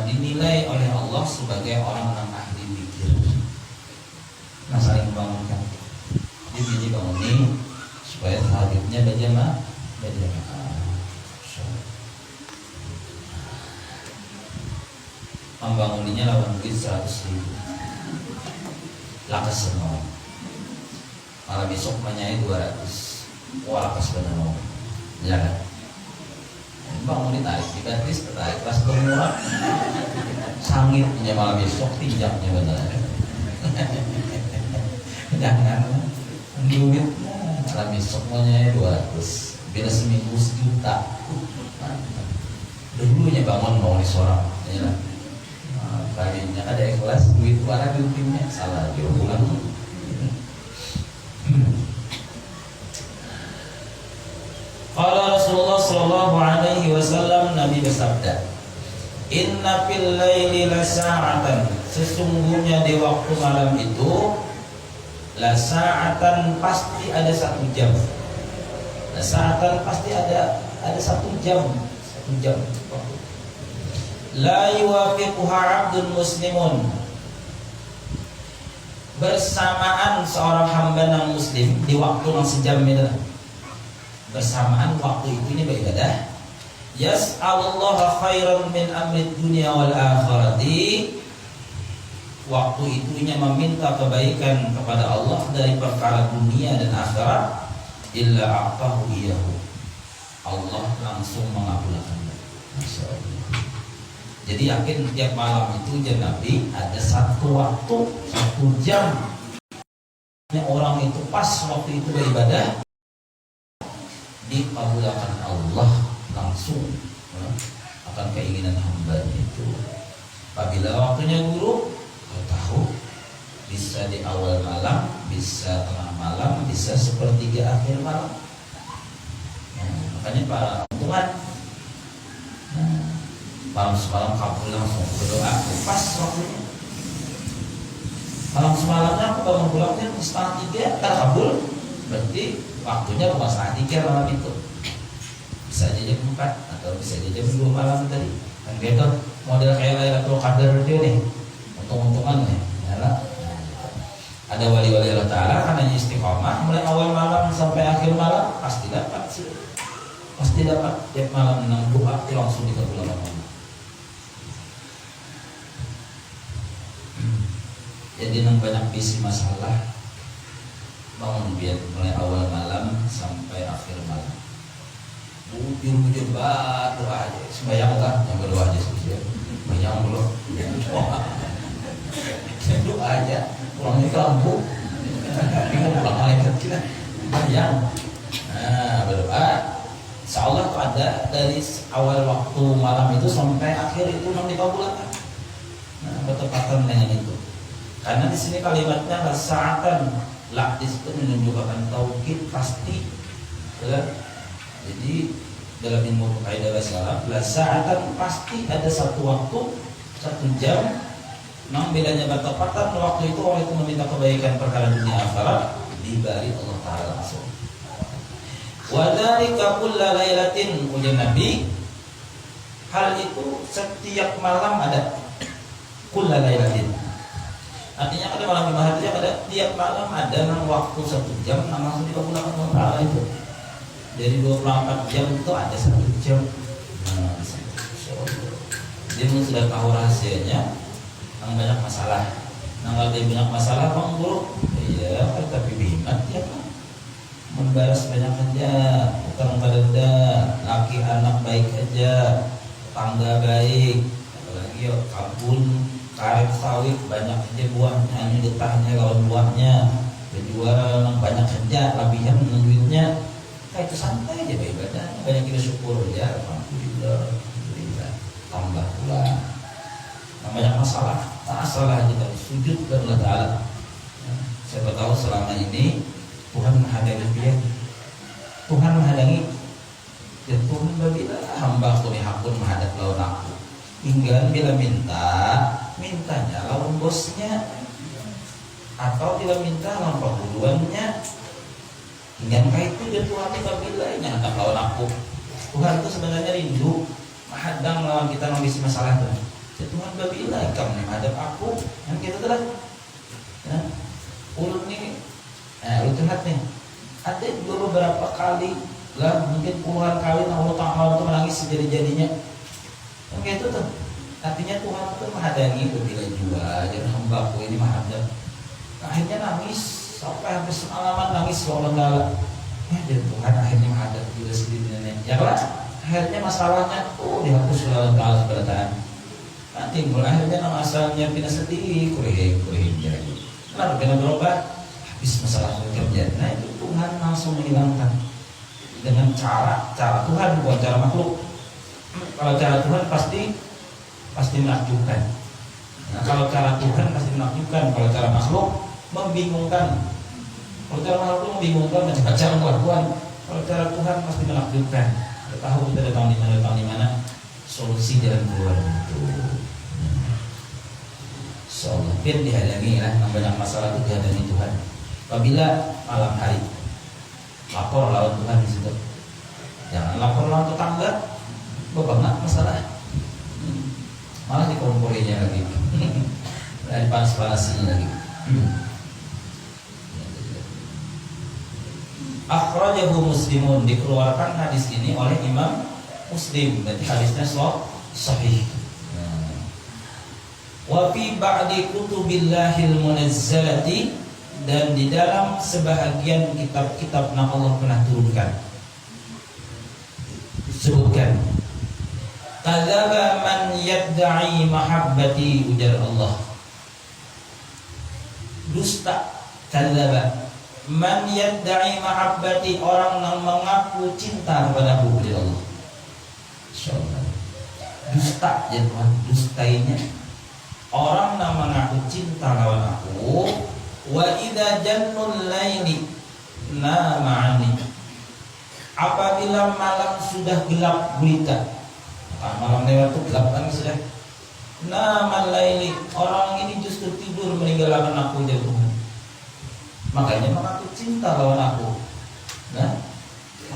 [SPEAKER 2] dinilai oleh Allah sebagai orang yang ahli zikir. Nah saling membangunkan, jadi bini bangunin supaya tahajudnya berjamaah. Membanguninnya lawan duit 100.000, lakas semua. Malah besok manyai 200, lakas benar. Jangan bangunin tarik, dikasih tertarik pas bermurah, sangitnya malah besok pinjamnya benar. Jangan duit, malah besok manyai 200, bila seminggu 1 juta. Dulunya bangun seorang, ya. Kalinya ada ikhlas, duit warna duitnya salah diulang. Qala Rasulullah sallallahu alaihi wasallam, Nabi bersabda, inna fil laili lasa'atan, sesungguhnya di waktu malam itu lasa'atan, pasti ada 1 jam. Lasa'atan pasti ada 1 jam, 1 jam. La yuwafiquha 'abdun muslimun, bersamaan seorang hamba yang muslim di waktu yang sejam itu, bersamaan waktu itu ini beribadah. Yas'alullaha khairan min amri dunya wal akhirati, waktu itunya meminta kebaikan kepada Allah dari perkara dunia dan akhirat. Illa a'tahu iyahu, Allah langsung mengabulkannya. Masyaallah. Jadi yakin tiap malam itu ya Nabi ada 1 waktu, 1 jam orang itu pas waktu itu beribadah, dikabulkan Allah langsung akan keinginan hamba itu. Apabila waktunya buruk, kau tahu bisa di awal malam, bisa tengah malam, bisa sepertiga akhir malam. Makanya para Tuhan malam semalam kabul langsung berdoa pas waktunya. Malam semalamnya aku bangun pulangnya 2:30 terkabul, berarti waktunya bukan 2:30 malam itu. Bisa aja jam 4 atau bisa aja jam 2 malam tadi. Kan gitu model kayak Lailatul Qadar itu nih, untung-untungan nih. Ada wali-wali Allah Ta'ala karena istiqomah mulai awal malam sampai akhir malam pasti dapat sih. Pasti dapat tiap malam 6 doa langsung dikabul Allah. Jadi yang banyak visi masalah bangun biar mulai awal malam sampai akhir malam. Bujur-bujur doa aja, sembahyang lah, yang berdoa aja sih, sembahyang belum. Doa aja, pulangnya ke lampu, bingung pulang malaikat kita, sembahyang. Nah berdoa, insya Allah tuh ada dari awal waktu malam itu sampai akhir itu nanti dikabulkan. Nah, bertepatan dengan itu. Karena di sini kalimatnya la sa'atan, la itu menunjukkan taukid pasti. Ya. Jadi dalam ilmu kaidah bahasa Arab, la sa'atan pasti ada satu waktu, 1 jam. Nah, bedanya bertepatan waktu itu orang itu meminta kebaikan perkara dunia akhirat diberi Allah Taala langsung. Wa dzalika kullu lailatin, ujar Nabi, hal itu setiap malam ada. Kullu lailatin. Artinya pada malam Jumat itu ada tiap malam ada waktu 1 jam langsung dikabulkan Allah Taala itu. Dari 24 jam itu ada 1 jam. Nah, dia sudah tahu rahasianya. Yang banyak masalah. Nah, kalau dia banyak masalah bang guru, iya, tapi bingat ya kan. Membalas banyak aja, utang pada laki anak baik aja, tangga baik, apalagi ya kabun, karet sawit banyak aja buahnya, ini getahnya lawan buahnya, berjual banyak aja, labihan duitnya, kayak itu santai aja ibadahnya, banyak kita syukur ya, alhamdulillah, tambah pula. Nah, banyak masalah kita sujud kepada Allah Taala. Siapa tahu selama ini Tuhan menghadang dia, Tuhan menghadangi. Ya Tuhan babila hamba aku ni hakun menghadap lawan aku. Hingga bila mintanya lawan bosnya, atau bila minta lawan perburuannya. Hingga itu dia Tuhan ni babila yang hendak lawan aku. Tuhan itu sebenarnya rindu menghadang lawan kita mengisi masalah tu. Ya Tuhan babila kamu menghadap aku, kan kita telah. Ya, ulun ni, ulun curhat nih. Ada dulu beberapa kali lah, mungkin puluhan kali Allah Ta'ala itu menangis sejadi-jadinya. Yang kayak itu tuh, artinya Tuhan itu menghadangi bila jua, jangan hambaku ini menghadap. Akhirnya nangis sampai hampir semalaman nangis seolah-olah. Ya dan Tuhan akhirnya menghadap bila sendiri. Ya kan? Akhirnya masalahnya dihapus oleh Allah Ta'ala sebenarnya. Nanti mulai akhirnya nama asalnya pindah sedih, kurih lagi. Lalu kena berubah, habis masalah kerja. Nah itu Tuhan langsung menghilangkan dengan cara Tuhan, bukan cara makhluk. Kalau cara Tuhan pasti menakjubkan. Nah, kalau cara Tuhan pasti menakjubkan. Kalau cara makhluk membingungkan. Kalau cara makhluk membingungkan macam-macam kelakuan. Kalau cara Tuhan pasti menakjubkan. Kita tahu kita datang di mana, solusi jalan keluar itu. Insyaallah biar dihadangi lah, banyak masalah itu dihadangi Tuhan. Apabila malam hari lapor lawan Tuhan di situ, jangan lapor lawan tetangga, banyak masalah, malah dikomporinya lagi, dari panas-panasinya lagi. Akhrajahu Muslimun, dikeluarkan hadis ini oleh Imam Muslim, berarti hadisnya sahih. Wa fi ba'di kutubillahil munazzalati, dan di dalam sebahagian kitab-kitab yang Allah pernah turunkan disebutkan kadzaba man yad'i mahabbati, ujar Allah, dusta. Kadzaba man yad'i mahabbati, orang yang mengaku cinta kepada aku, ujar Allah. Insyaallah dusta ya Tuhan, dustainya orang yang mengaku cinta lawan aku. Wa idza jannul laili nama'ani, apabila malam sudah gelap gulita, malam lewat itu gelap kan sudah. Namal laili, orang ini justru tidur meninggalkan aku, ya Tuhan. Makanya mengaku cinta lawan aku. Nah,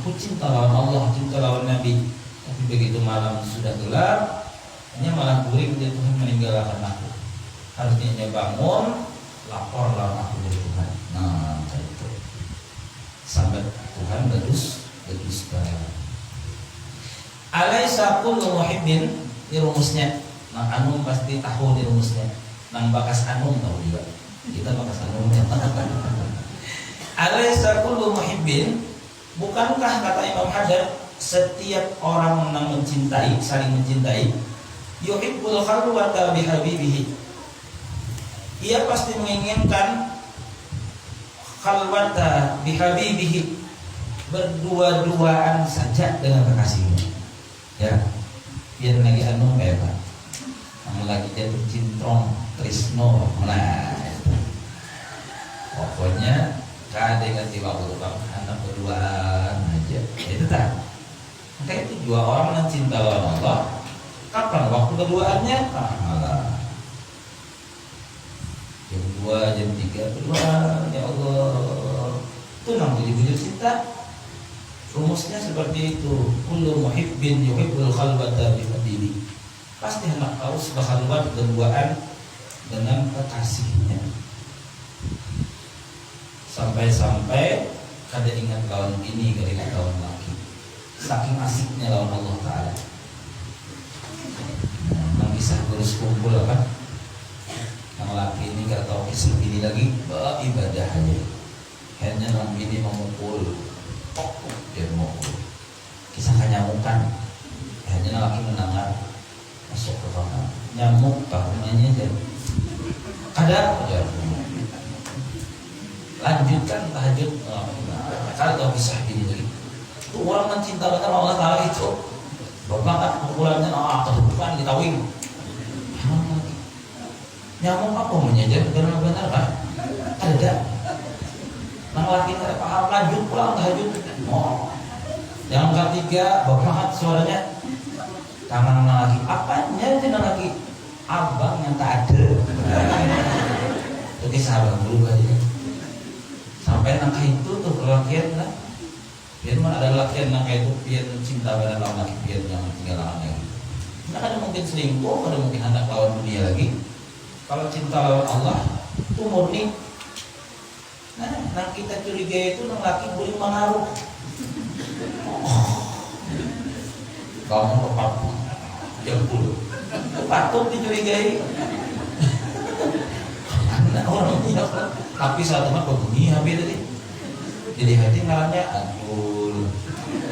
[SPEAKER 2] aku cinta lawan Allah, cinta lawan Nabi. Tapi begitu malam sudah gelap, ini malah guring, dia Tuhan meninggalkan aku. Harusnya dia bangun, lapor lawan aku dari Tuhan. Nah, itu sambat Tuhan berdusta. Alaisa kullu muhibbin, ini rumusnya. Nah, anum pasti tahu di rumusnya. Nang bakas anum tahu juga. Kita bakas anum. Alaisa kullu muhibbin, bukankah kata Imam Hajar, setiap orang yang mencintai, saling mencintai, yuhibbul khalwata bihabibihi, ia pasti menginginkan khalwata bihabibihi, berdua-duaan saja dengan kekasihnya. Ya, biar lagi anu kayak Pak. yang lagi jatuh cintrong trisno, nah pokoknya kada ganti waktu bang anak berduaan aja itu tak. Maka itu dua orang yang cinta lawan Allah, kapan waktu keduaannya? Malah jam 2, jam 3 berduaan, ya Allah. Itu namanya bujur cinta. Rumusnya seperti itu. Kullu muhibbin yuhibbul khalwata bi fadili. Pasti hendak tahu sudah khalwat berduaan dengan kekasihnya. Sampai-sampai kada ingat lawan ini, kada ingat lawan lagi. Saking asiknya lawan Allah Ta'ala. Nah, kisah terus kumpul apa? Yang laki ini kada tahu kisah ini lagi, ibadah aja. Hanya yang ini memukul, dia memukul. Kisah nyamukan, hanya laki mendengar masuk ke kamar. Nyamuk tahunannya aja. Kada aja. Lanjutkan tahajud. Kada tahu kisah ini lagi. Itu orang mencinta dengan Allah Ta'ala itu berbakat pukulannya ke depan ditawing. Nyamuk apa menyajar benar-benar kan? Ada. Nang laki ada paham lanjut pulang tahajud. Yang ketiga berbakat suaranya tangan lagi. Apanya itu lagi? Abang yang tak ada. Itu kisah abang berubah dia. Sampai nangka itu tuh kelakian lah. Biar mana ada laki yang kayak itu, biar cinta pada lawan laki, biar jangan tinggal lawannya gitu. Nah, ada mungkin selingkuh, ada mungkin hendak lawan dunia lagi. Kalau cinta lawan Allah itu murni. Nah, nang kita curiga itu nang laki boleh mengaruh. Kamu tepat jam 10 patut dicurigai. Karena orangnya tapi saat teman berbunyi habis tadi. Jadi hati ngarannya Adul,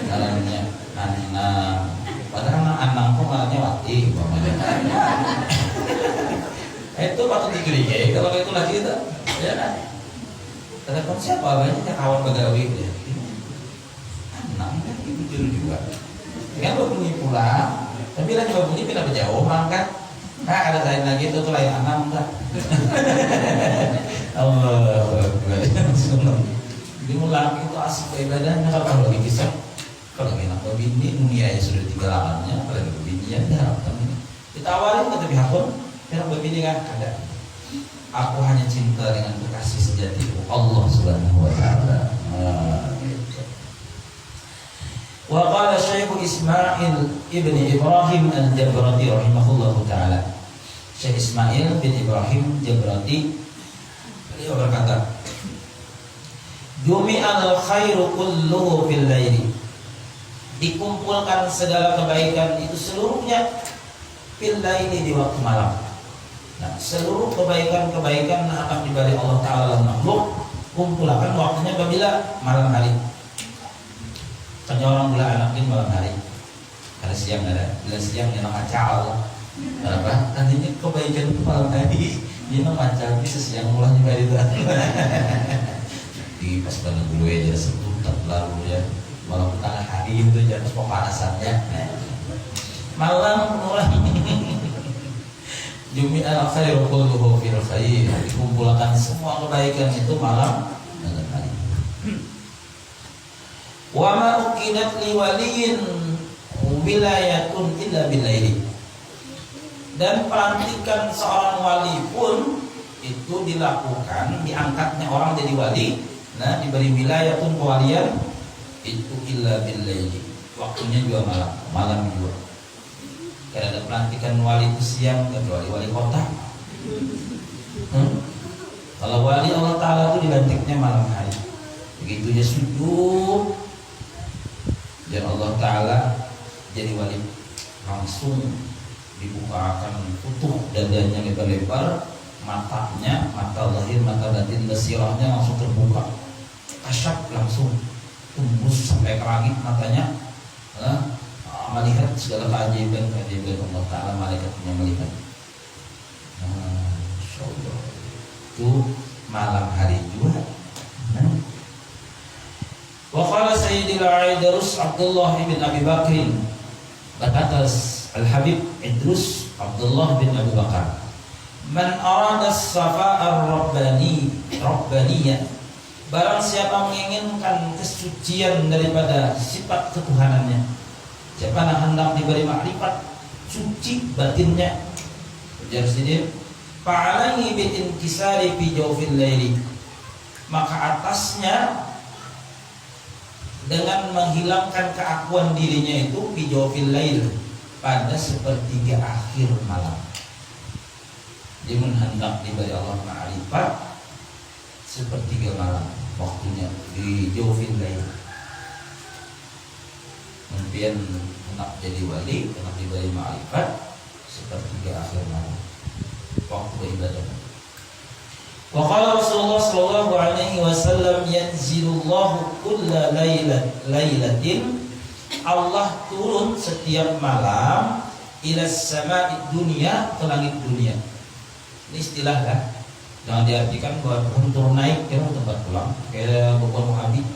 [SPEAKER 2] ngarannya Anang. Padahal Anang kok ngarannya Wati. Itu patut dicurigai kalau itu lagi itu, ya kan? Telepon siapa banyak kawan pegawai dia. Anang kan itu juga. Kan berbunyi pulang, tapi lagi berbunyi pindah berjauhan kan? Nah ada lain lagi itu tuh lain Anang kan? Allah, dimulai itu asik ibadahnya. Kalau lagi kisah, kalau lagi nak bini dunia ya sudah tinggalannya, kalau lagi bini ya diharapkan ini. Ditawarin kata pihak pun, pihak bini kan ada. Aku hanya cinta dengan kekasih sejati Allah Subhanahu Wa Taala. Wa qala Syekh Ismail ibn Ibrahim al-Jabrati rahimahullahu taala. Syekh Ismail bin Ibrahim Jabrati beliau berkata, Jumi'al khairu kulluhu fil laili. Dikumpulkan segala kebaikan itu seluruhnya fil laili di waktu malam. Nah, seluruh kebaikan-kebaikan yang akan diberi Allah Ta'ala dalam makhluk kumpulkan waktunya apabila malam hari. Tanya orang gula anakin malam hari. Ada siang ada, bila siang yang macal. Apa? Tadinya kebaikan itu malam hari. Dia macal bisa siang mulanya dari itu. Di pas banget gue aja sebentar lalu ya malam tengah hari itu jadi pemanasannya malam mulai Jumi'al khairu kulluhu fil khair. Dikumpulkan semua kebaikan itu malam dan hari. Wa ma uqidat li waliyin wilayatun illa bilaili. Dan pelantikan seorang wali pun itu dilakukan, diangkatnya orang jadi wali. Nah, diberi wilayah pun kewalian itu illa billaili. Waktunya juga malam juga. Karena ada pelantikan wali itu siang kecuali wali kota. Kalau wali Allah Ta'ala itu dilantiknya malam hari. Begitu dia sujud, dan Allah Ta'ala jadi wali langsung dibukakan utuh dadanya lebar-lebar, matanya, mata lahir, mata batin, basirahnya langsung terbuka. Kasyaf langsung tembus sampai ke langit matanya, melihat segala keajaiban Allah Ta'ala, malaikatnya melihat. Masya Allah. Itu malam hari juga. Wa qala Sayyidil Idrus Abdullah bin Abi Bakr, berkata Al-Habib Idrus Abdullah bin Abu Bakar, man arada as-safa'ar rabbaniyah, barang siapa menginginkan kesucian daripada sifat ketuhanannya, siapa yang hendak diberi makrifat, suci batinnya, ujar sedih, fa'alaihi bil inkisari fi jawfil laili, maka atasnya dengan menghilangkan keakuan dirinya itu fi jawfil lail, pada sepertiga akhir malam. Dia hendak diberi Allah ma'rifat sepertiga malam waktunya di jawfil lail. Kemudian hendak jadi wali, hendak diberi ma'rifat sepertiga akhir malam waktu ibadah. Wa qala Rasulullah sallallahu alaihi wasallam, yanzilullahu kulla lailatin, Allah turun setiap malam ila sama'i dunia, ke langit dunia. Ini istilah kan, jangan diartikan bahwa turun naik ke tempat pulang kayak Bapak Muhammad.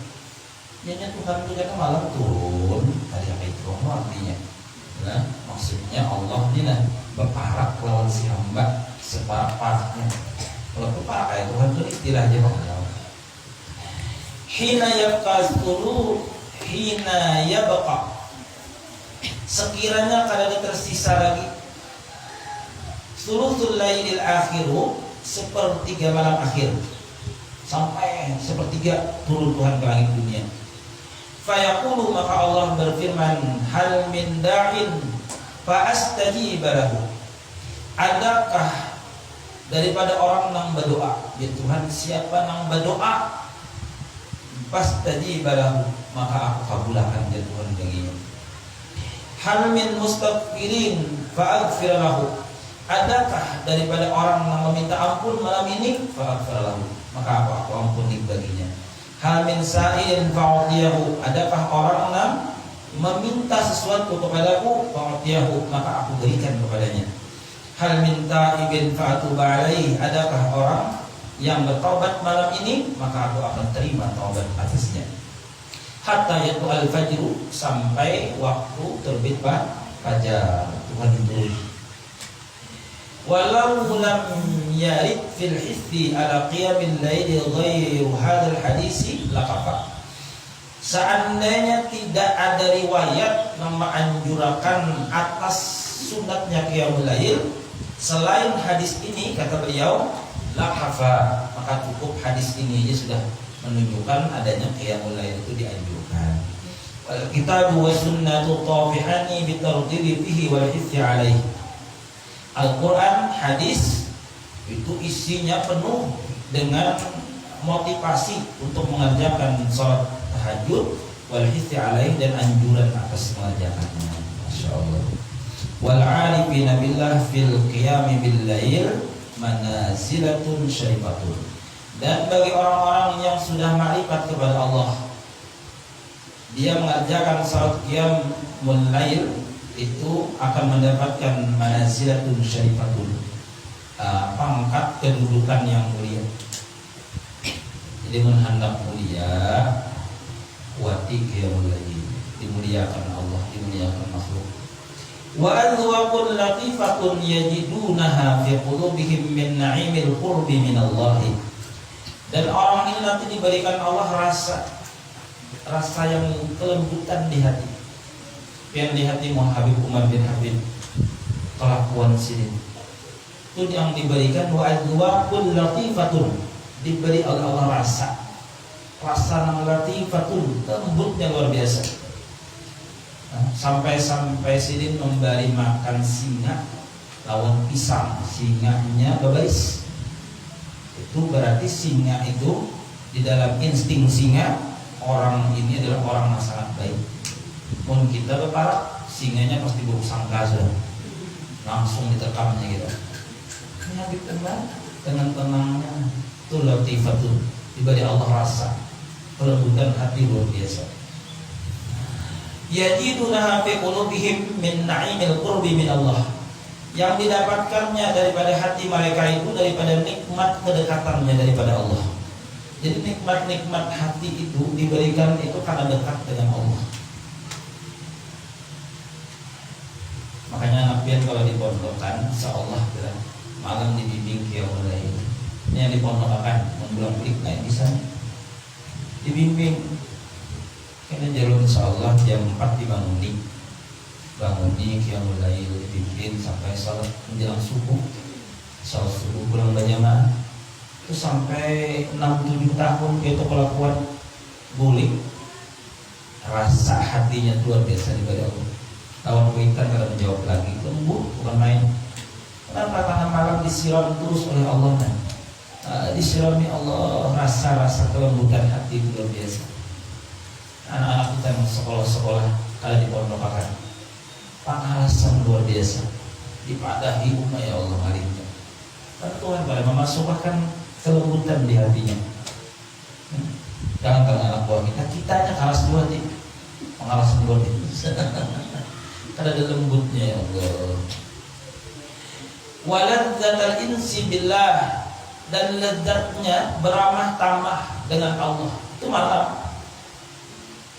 [SPEAKER 2] Nyanya Tuhan itu malam turun dari apa itu artinya. Nah, maksudnya Allah ini nah berparak lawan si hamba separah-parahnya. Kalau berparak kayak Tuhan itu istilahnya Bang. Hina yaqastulu hina yabqa, sekiranya kadang tersisa lagi sulusul lailil akhiru, sepertiga malam akhir, sampai sepertiga turun Tuhan ke langit dunia. Fayaqulu, maka Allah berfirman, hal min da'in fa astajib lahu, adakah daripada orang yang berdoa, ya Tuhan siapa yang berdoa, fastajib lahu, maka aku kabulkan ya Tuhan baginya. Hal min mustaghfirin fa aghfir lahu, adakah daripada orang yang meminta ampun malam ini, fa aghfir lahu, maka aku ampuni baginya. Hal min sa'ilin fa utiyahu, adakah orang yang meminta sesuatu kepadaku, fa utiyahu, maka aku berikan kepadanya. Hal min ta'ibin fa atuba alaihi, adakah orang yang bertaubat malam ini, maka aku akan terima taubat atasnya. Hatta yaitu al-fajru, sampai waktu terbit fajar, Tuhan itu. Walau lam yarid fil hissi ala qiyamil laili ghairu hadzal hadisi laqafa, seandainya tidak ada riwayat yang menganjurkan atas sunatnya qiyamul lail selain hadis ini, kata beliau, laqafa, maka cukup hadis ini aja sudah menunjukkan adanya qiyamul lail itu dianjurkan. Wal kitabu wa sunnatu tafihani bi tartibi fihi wal hissi alaihi, Al-Quran, hadis itu isinya penuh dengan motivasi untuk mengerjakan sholat tahajud, wal hissi alaihi, dan anjuran atas mengerjakannya. Masya Allah. Wal arifina billah fil qiyami bil lail manazilatun syarifatun, dan bagi orang-orang yang sudah ma'rifat kepada Allah, dia mengerjakan salat qiyamul lail itu akan mendapatkan manazilatun syarifatun, pangkat kedudukan yang mulia. Jadi hendak mulia, wati qiyamul lail, dimuliakan Allah, dimuliakan makhluk. Wa adwaqul latifatun yajidunaha fi qulubihim min na'imil qurbi min Allah, dan orang ini nanti diberikan Allah rasa yang kelembutan di hati, yang di hati Habib Umar bin Habib, kelakuan sini itu yang diberikan. Wa adwaqul latifatun, diberi oleh Allah rasa yang latifatun, lembutnya luar biasa. Sampai sidin memberi makan singa lawan pisang, singanya berbais. Itu berarti singa itu di dalam insting singa, orang ini adalah orang yang sangat baik. Mun kita berparak, singanya pasti bersangka sudah, langsung diterkamnya gitu. Ini Habib Umar dengan tenangnya, itu latifatun, diberi Allah rasa kelembutan hati luar biasa. Yajidunaha fi qulubihim min na'imil qurbi min Allah, yang didapatkannya daripada hati mereka itu daripada nikmat kedekatannya daripada Allah. Jadi nikmat-nikmat hati itu diberikan itu karena dekat dengan Allah. Makanya anak sampean kalau di pondokan insyaallah bilang malam dibimbing qiyamul lail. Ini yang di pondokan membulang balik naik bisa dibimbing. Karena jalur insyaallah jam 4 bangun qiyamul lail dibimbing sampai salat menjelang subuh. Salat subuh pulang berjamaah. Itu sampai 6-7 tahun itu kelakuan bulik. Rasa hatinya luar biasa diberi Allah. Lawan kuitan kalau menjawab lagi lembut bukan main. Kenapa tengah malam disiram terus oleh Allah kan? Disirami Allah rasa-rasa kelembutan hati luar biasa. Anak-anak kita yang sekolah-sekolah kalau di pondokan pengalasan luar biasa dipadahi umat ya Allah alimnya. Karena Tuhan pada memasukkan kelembutan di hatinya. Jangan anak buah kitanya kalas dua nih, pengalasan luar biasa. Karena ada lembutnya ya Allah. Waladzatal insi billah, dan lezatnya beramah tamah dengan Allah. Itu malam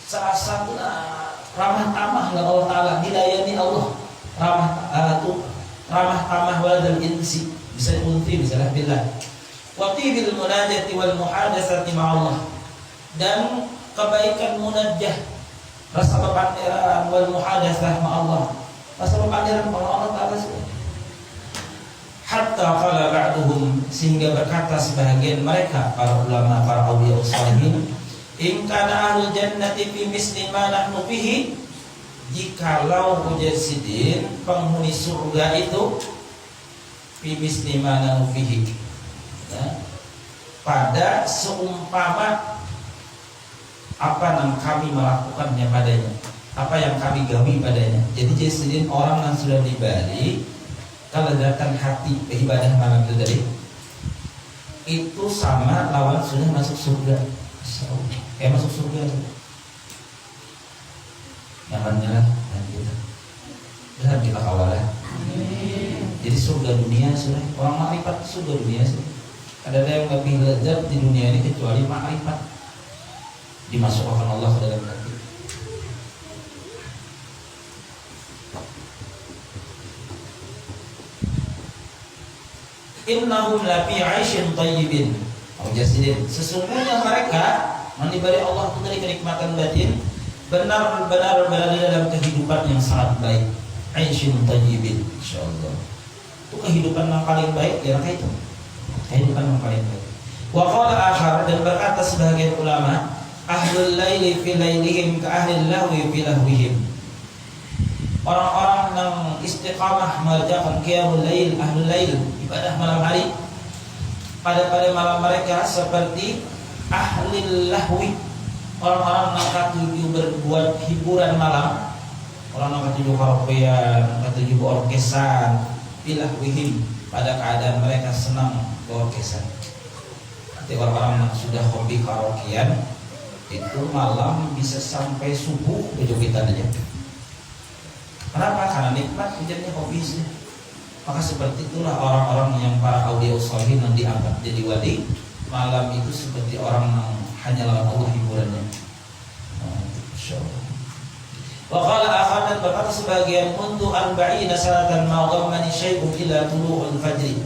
[SPEAKER 2] salah satu ramah tamah Allah Ta'ala, dilayani Allah. Ramah tamah waladzatal insi bisa diunti misalnya billah. Wa tibil munajati wal muhadatsati ma'allah, dan kebaikan munajah, rasa pepandiran wal muhadatsah ma'allah, rasa pepandiran sama Allah Ta'ala. Hatta qala ba'duhum, sehingga berkata sebahagian mereka para ulama, para awliya salihin, in kana ahlul jannati fi misli ma nahnu fihi, jikalau mujasidin penghuni surga itu fi misli ma nahnu fihi, pada seumpama apa yang kami melakukannya padanya, apa yang kami gawi padanya. Jadi jasidin orang yang sudah dibalik kelezatan hati beribadah malam itu tadi, itu sama lawan sudah masuk surga. Masuk surga itu nyamannya lah, dan kita benar kita kawalah. Jadi surga dunia sudah, orang makrifat surga dunia sudah. Ada yang lebih lezat di dunia ini kecuali makrifat, dimasukkan Allah ke dalam hati. Innahum lafi 'aisyin thayyibin. Jasidin, sesungguhnya mereka diberi Allah dari kenikmatan batin, benar-benar berada dalam kehidupan yang sangat baik. 'Aisyin thayyibin, insyaallah. Itu kehidupan yang paling baik ya itu. Kehidupan yang paling baik. Wa qala akhar, dan berkata sebagian ulama, ahlul laili fi lailihim ka ahlil lahwi fi lahwihim. Orang-orang yang istiqamah mengerjakan qiyamul lail, ahlul lail, ibadah malam hari, pada malam mereka seperti ahlil lahwi, orang-orang yang katuju berbuat hiburan malam, orang yang katuju karaokean, katuju orkesan, bilahwihim, pada keadaan mereka senang berorkesan. Nanti orang-orang yang sudah hobi karaokean itu malam bisa sampai subuh bejogetan aja. Kenapa? Karena nikmat menjadi hobisnya. Maka seperti itulah orang-orang yang para awliya sholihin yang diangkat jadi wali, malam itu seperti orang yang hanya lawan Allah hiburannya. Insyaallah. Wa qala akhar, dan berkata sebagian, mundu arba'ina sanatan ma ghammani syai'un ila tulu'ul fajr.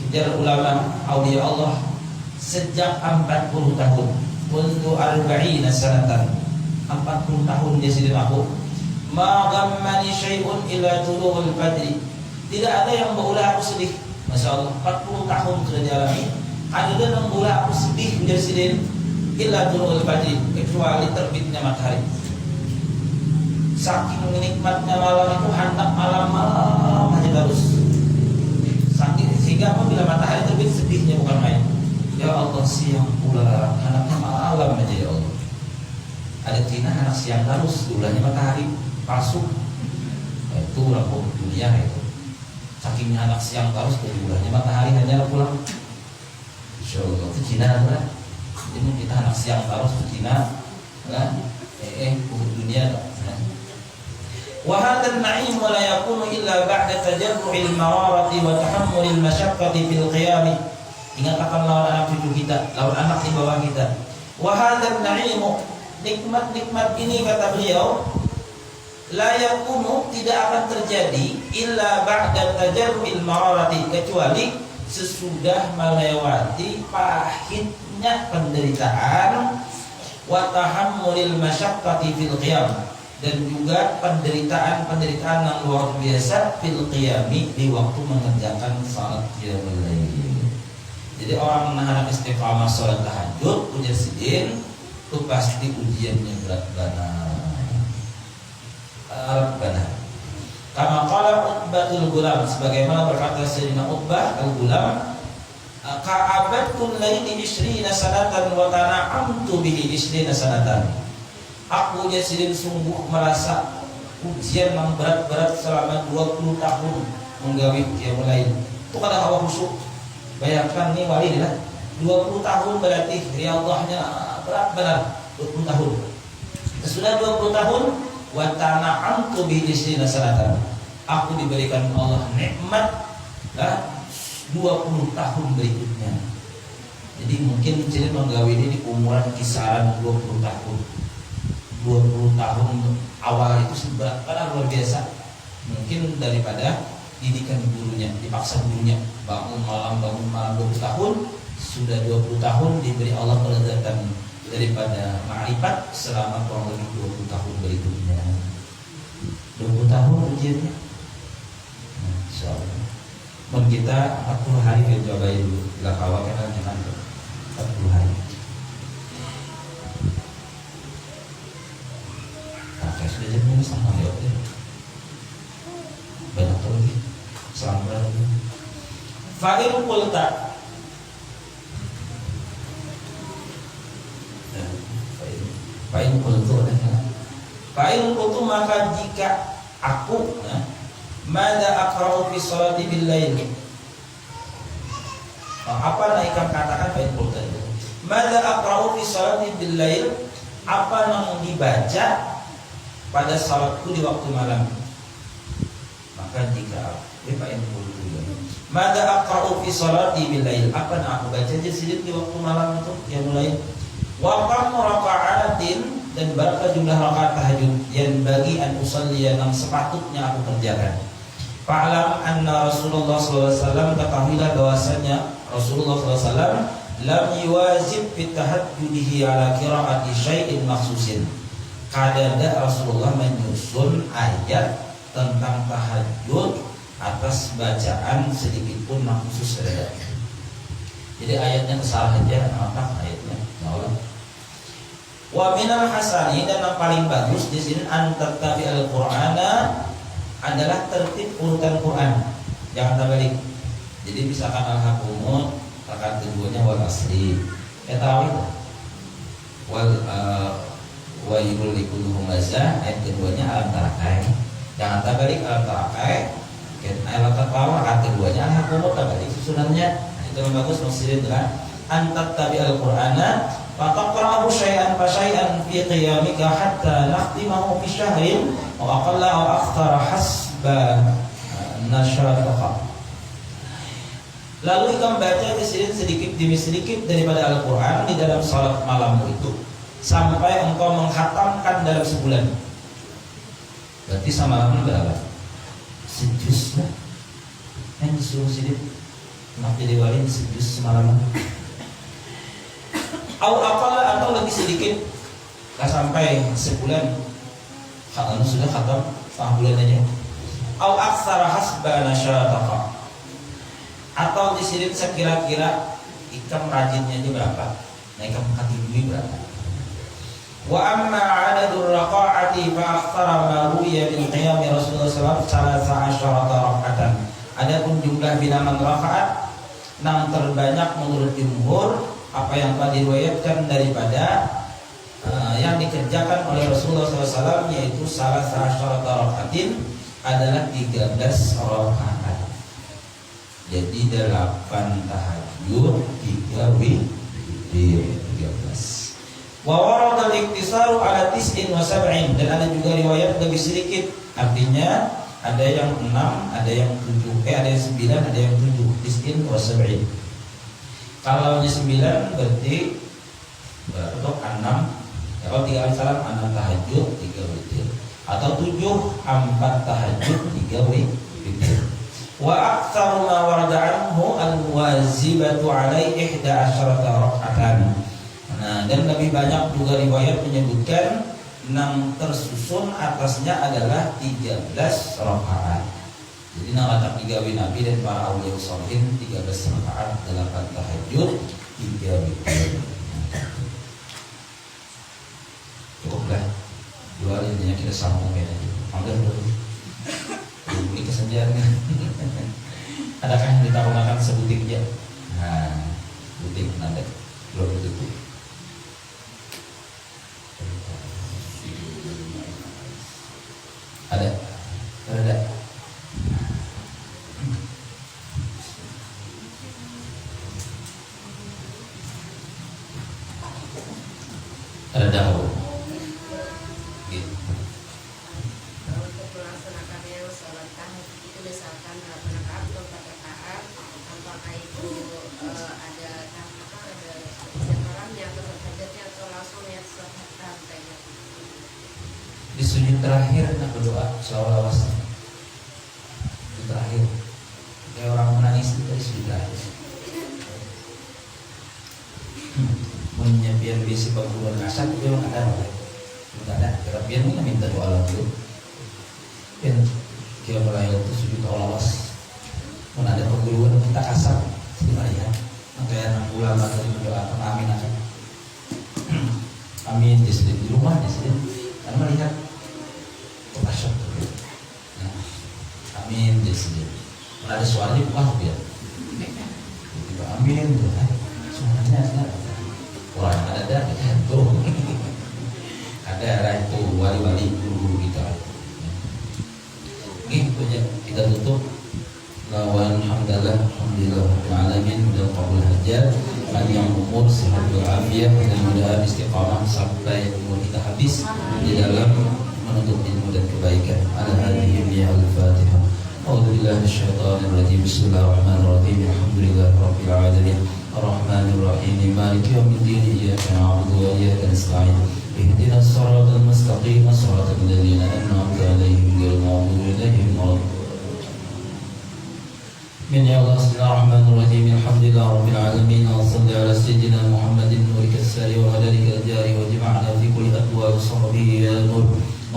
[SPEAKER 2] Ujar ulama awliya Allah, sejak 40 tahun, mundu arba'ina sanatan, 40 tahun dia sedang aku, ma ghammani syai'un ila tulu'ul fajr. Tidak ada yang membuat aku sedih. Masya Allah, 40 tahun sudah dialami. Ada yang membuat aku sedih menjadi sedih illa tulu'ul fajr, kecuali terbitnya matahari. Saking nikmatnya malam itu, hendak malam-malam aja terus. Sehingga apabila matahari terbit, sedihnya bukan main. Ya Allah, siang pula, henaknya malam aja ya Allah. Ada Cina anak siang terus, ulahnya matahari palsu. Itu rampung dunia itu. Sakingnya anak siang terus, ulahnya matahari hanya pulang. Insyaallah itu Cina lah. Jadi kita anak siang terus ke Cina, kan? Dunia tak. Wa hadzal na'im la yakunu illa ba'da tajarru'il mawarati wa tahammulil masyaqqati fil qiyam. Ingatkan lawan anak cucu kita, lawan anak di bawah kita. Wa hadzal na'im, nikmat-nikmat ini kata beliau, la yakunu, tidak akan terjadi illa ba'da tajarrubil mararati, kecuali sesudah melewati pahitnya penderitaan, wa tahammulil masyaqqati fil qiyam, dan juga penderitaan yang luar biasa fil qiyami, di waktu mengerjakan salat qiyamul lail. Jadi orang menahan istiqamah salat tahajud, ujar sidin, itu pasti ujiannya berat banget. Kama qala Utbatul Gulam, sebagaimana berkata Sayyidina Utbah al-Gulam, ka'abatul laili 20 sanatan wa tana'amtu bihi 20 sanatan. Aku Yasidin sungguh merasa ujian yang berat-berat selama 20 tahun menggawi qiyamul lail. Itu kata hawa khusyuk. Bayangkan nih wali lah, 20 tahun berarti riyadhahnya berat benar, 20 tahun. Sudah 20 tahun, wa tana'amtu bi 20 sanatan. Aku diberikan Allah nikmat 20 tahun berikutnya. Jadi mungkin jadi menggawi ini di umuran kisaran 20 tahun. 20 tahun awal itu seberat pada luar biasa. Mungkin daripada didikan gurunya, dipaksa gurunya bangun malam 20 tahun, sudah 20 tahun diberi Allah kelezatan daripada ma'rifat selama kurang lebih 20 tahun berikutnya. 20 tahun ujiannya. Insyaallah. Dan kita 40 hari kita coba dulu. Bila kawal kan jangan 40 hari. Pakai sudah jamnya sama ya. Banyak lagi. Selamat lagi. Fa'il qulta. Fa'il qultu adalah fa'il qultu, maka jika aku mada aqra'u fi sholati bil lail. Apa naikkan katakan fa'il qultu itu? Mada aqra'u fi sholati bil lail, apa yang dibaca pada salatku di waktu malam. Maka jika fa'il qultu, mada aqra'u fi sholati bil lail, apa yang aku baca sedikit di waktu malam itu yang mulai. Wa kam raka'atin, dan berapa jumlah rakaat tahajud yang bagi an usalli yang sepatutnya aku kerjakan. Fa'lam anna Rasulullah SAW, ketahuilah bahwasanya Rasulullah SAW lam yuwazib fi tahajjudihi ala qira'ati syai'in makhsusin. Kadada Rasulullah menyusun ayat tentang tahajud atas bacaan sedikit pun maksus saja. Jadi ayatnya kesalah aja, apa ayatnya? Allah. Wa minal hasani, dan yang paling bagus di sini antattabi al-Qur'ana adalah tertib urutan Quran. Jangan terbalik. Jadi misalkan al-Haqqumut rakaat keduanya wal asri. Tahu wa yul likulli humazah, ayat keduanya alam tarakai. Jangan terbalik alam tarakai. Ayat taqwa rakaat keduanya al-Haqqumut terbalik susunannya. Itu yang bagus maksudnya adalah antattabi al-Qur'ana wa taqra'u syai'an fa syai'an fi qiyamika hatta nakhtimahu fi syahrin wa aqalla aw akthara hasba nasyataka. Lalu engkau membaca sedikit demi sedikit daripada Al-Qur'an di dalam salat malammu itu sampai engkau menghatamkan dalam sebulan. Berarti semalam berapa? Sejus lah. Yang disuruh sedikit nak jadi wali sejus semalam. Atau lebih sedikit, nggak sampai sebulan, kalau sudah khatam setengah bulan aja. Au aksara hasba nasyataka, atau di sini sekira-kira ikam rajinnya aja berapa, nah ikam katibi berapa. Wa amma adadur raqa'ati fa aktsara ma ruwiya bil qiyam Rasulullah sallallahu alaihi wasallam 13 raka'atan. Adapun jumlah bilangan rakaat yang terbanyak menurut jumhur, apa yang telah diriwayatkan daripada yang dikerjakan oleh Rasulullah SAW, yaitu salah satu rakaatin adalah 13 rakaat. Jadi 8 tahajud, 3 witir, 13. Wa warada al-iktisaru ala 9 wa 7, dan ada juga riwayat lebih sedikit, artinya ada yang 6, ada yang 7, ada yang 9, ada yang 7, 9 wa 7. Kalau 9 berarti berapa tuh? 6. Ya, kalau 3 kali salam 6 tahajud, 3 witir. atau 7 4 tahajud 3 witir. Wa aktsaru ma warada anhu al-wazibatu alai 11 raka'atan. Nah, dan lebih banyak juga riwayat menyebutkan yang tersusun atasnya adalah 13 rakaat. Jadi nak digawe Nabi dan para auliya sholihin 13 rakaat 8 tahajud 3 witir. Cukuplah. Dua intinya kita sambung ya. Panggil dulu. Ini kesenjangan. Adakah yang ditaruhkan sebutik ya? Nah, butik nada. Belum itu. Ada. Ada dahulu. Gitu.
[SPEAKER 3] Untuk melaksanakan yang sholat tahajud itu misalkan 8 rakaat atau 4 rakaat, apakah itu ada jadwalannya atau tahajudnya atau langsung ya sholat rantainya?
[SPEAKER 2] Di sujud terakhir nak berdoa selawat itu terakhir kayak orang menangis itu dari sujud terakhir. Menyiapkan bisi bangunan asal itu memang ada terapian ini minta doa lagi dan dia mulai itu sujud awas mana ada pengguluan minta kasar sebenarnya kayak anak ulama tadi mendoakan amin akan amin di rumah di sini karena melihat terpasyok nah, amin di sini mana ada suaranya wah biar tiba amin suaranya ada orang ada itu ada itu wali-wali guru-guru kita. Gitu aja kita tutup. Alhamdulillah alamin dan qabul hajat panjang umur sehat walafiat dan mudah istiqamah sampai umur kita habis di dalam menuntut ilmu dan kebaikan. Ala hadhihi al-Fatihah. A'udzu billahi minasyaitonir rajim. Bismillahirrahmanirrahim. Alhamdulillahirabbil alamin. Arrahmanir rahim. Maliki yaumiddin. Iyyaka na'budu wa iyyaka nasta'in. اهدنا الصراط المستقيم صراط الذين أنعمت عليهم غير المغضوب عليهم ولا من يا الله بسم الله الرحمن الرحيم الحمد لله رب العالمين وصلى على سيدنا محمد نورك الساري ومدارك الجاري وجمعنا في كل أدوار صحبه يا نور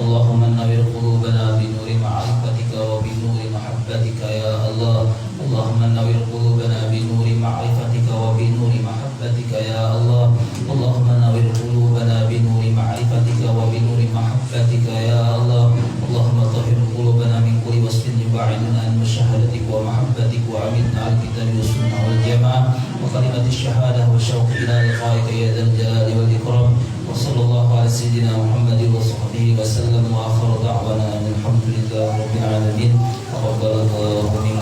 [SPEAKER 2] اللهم نور قلوبنا بنور معرفتك وبنور محبتك يا الله اللهم نور قلوبنا بنور معرفتك وبنور محبتك يا الله اللهم نور قلوبنا بنور معرفتك وبنور محبتك يا الله اللهم طهر قلوبنا من كل وصف يبعدنا عن مشاهدتك ومحبتك وعمدنا على الكتاب والسنة والجماعة وكلمة الشهادة والشوق إلى لقائك يا ذا الجلال والإكرام وصلى الله على سيدنا محمد وصحبه وسلم وآخر دعوانا أن الحمد لله رب العالمين وقبل الله منا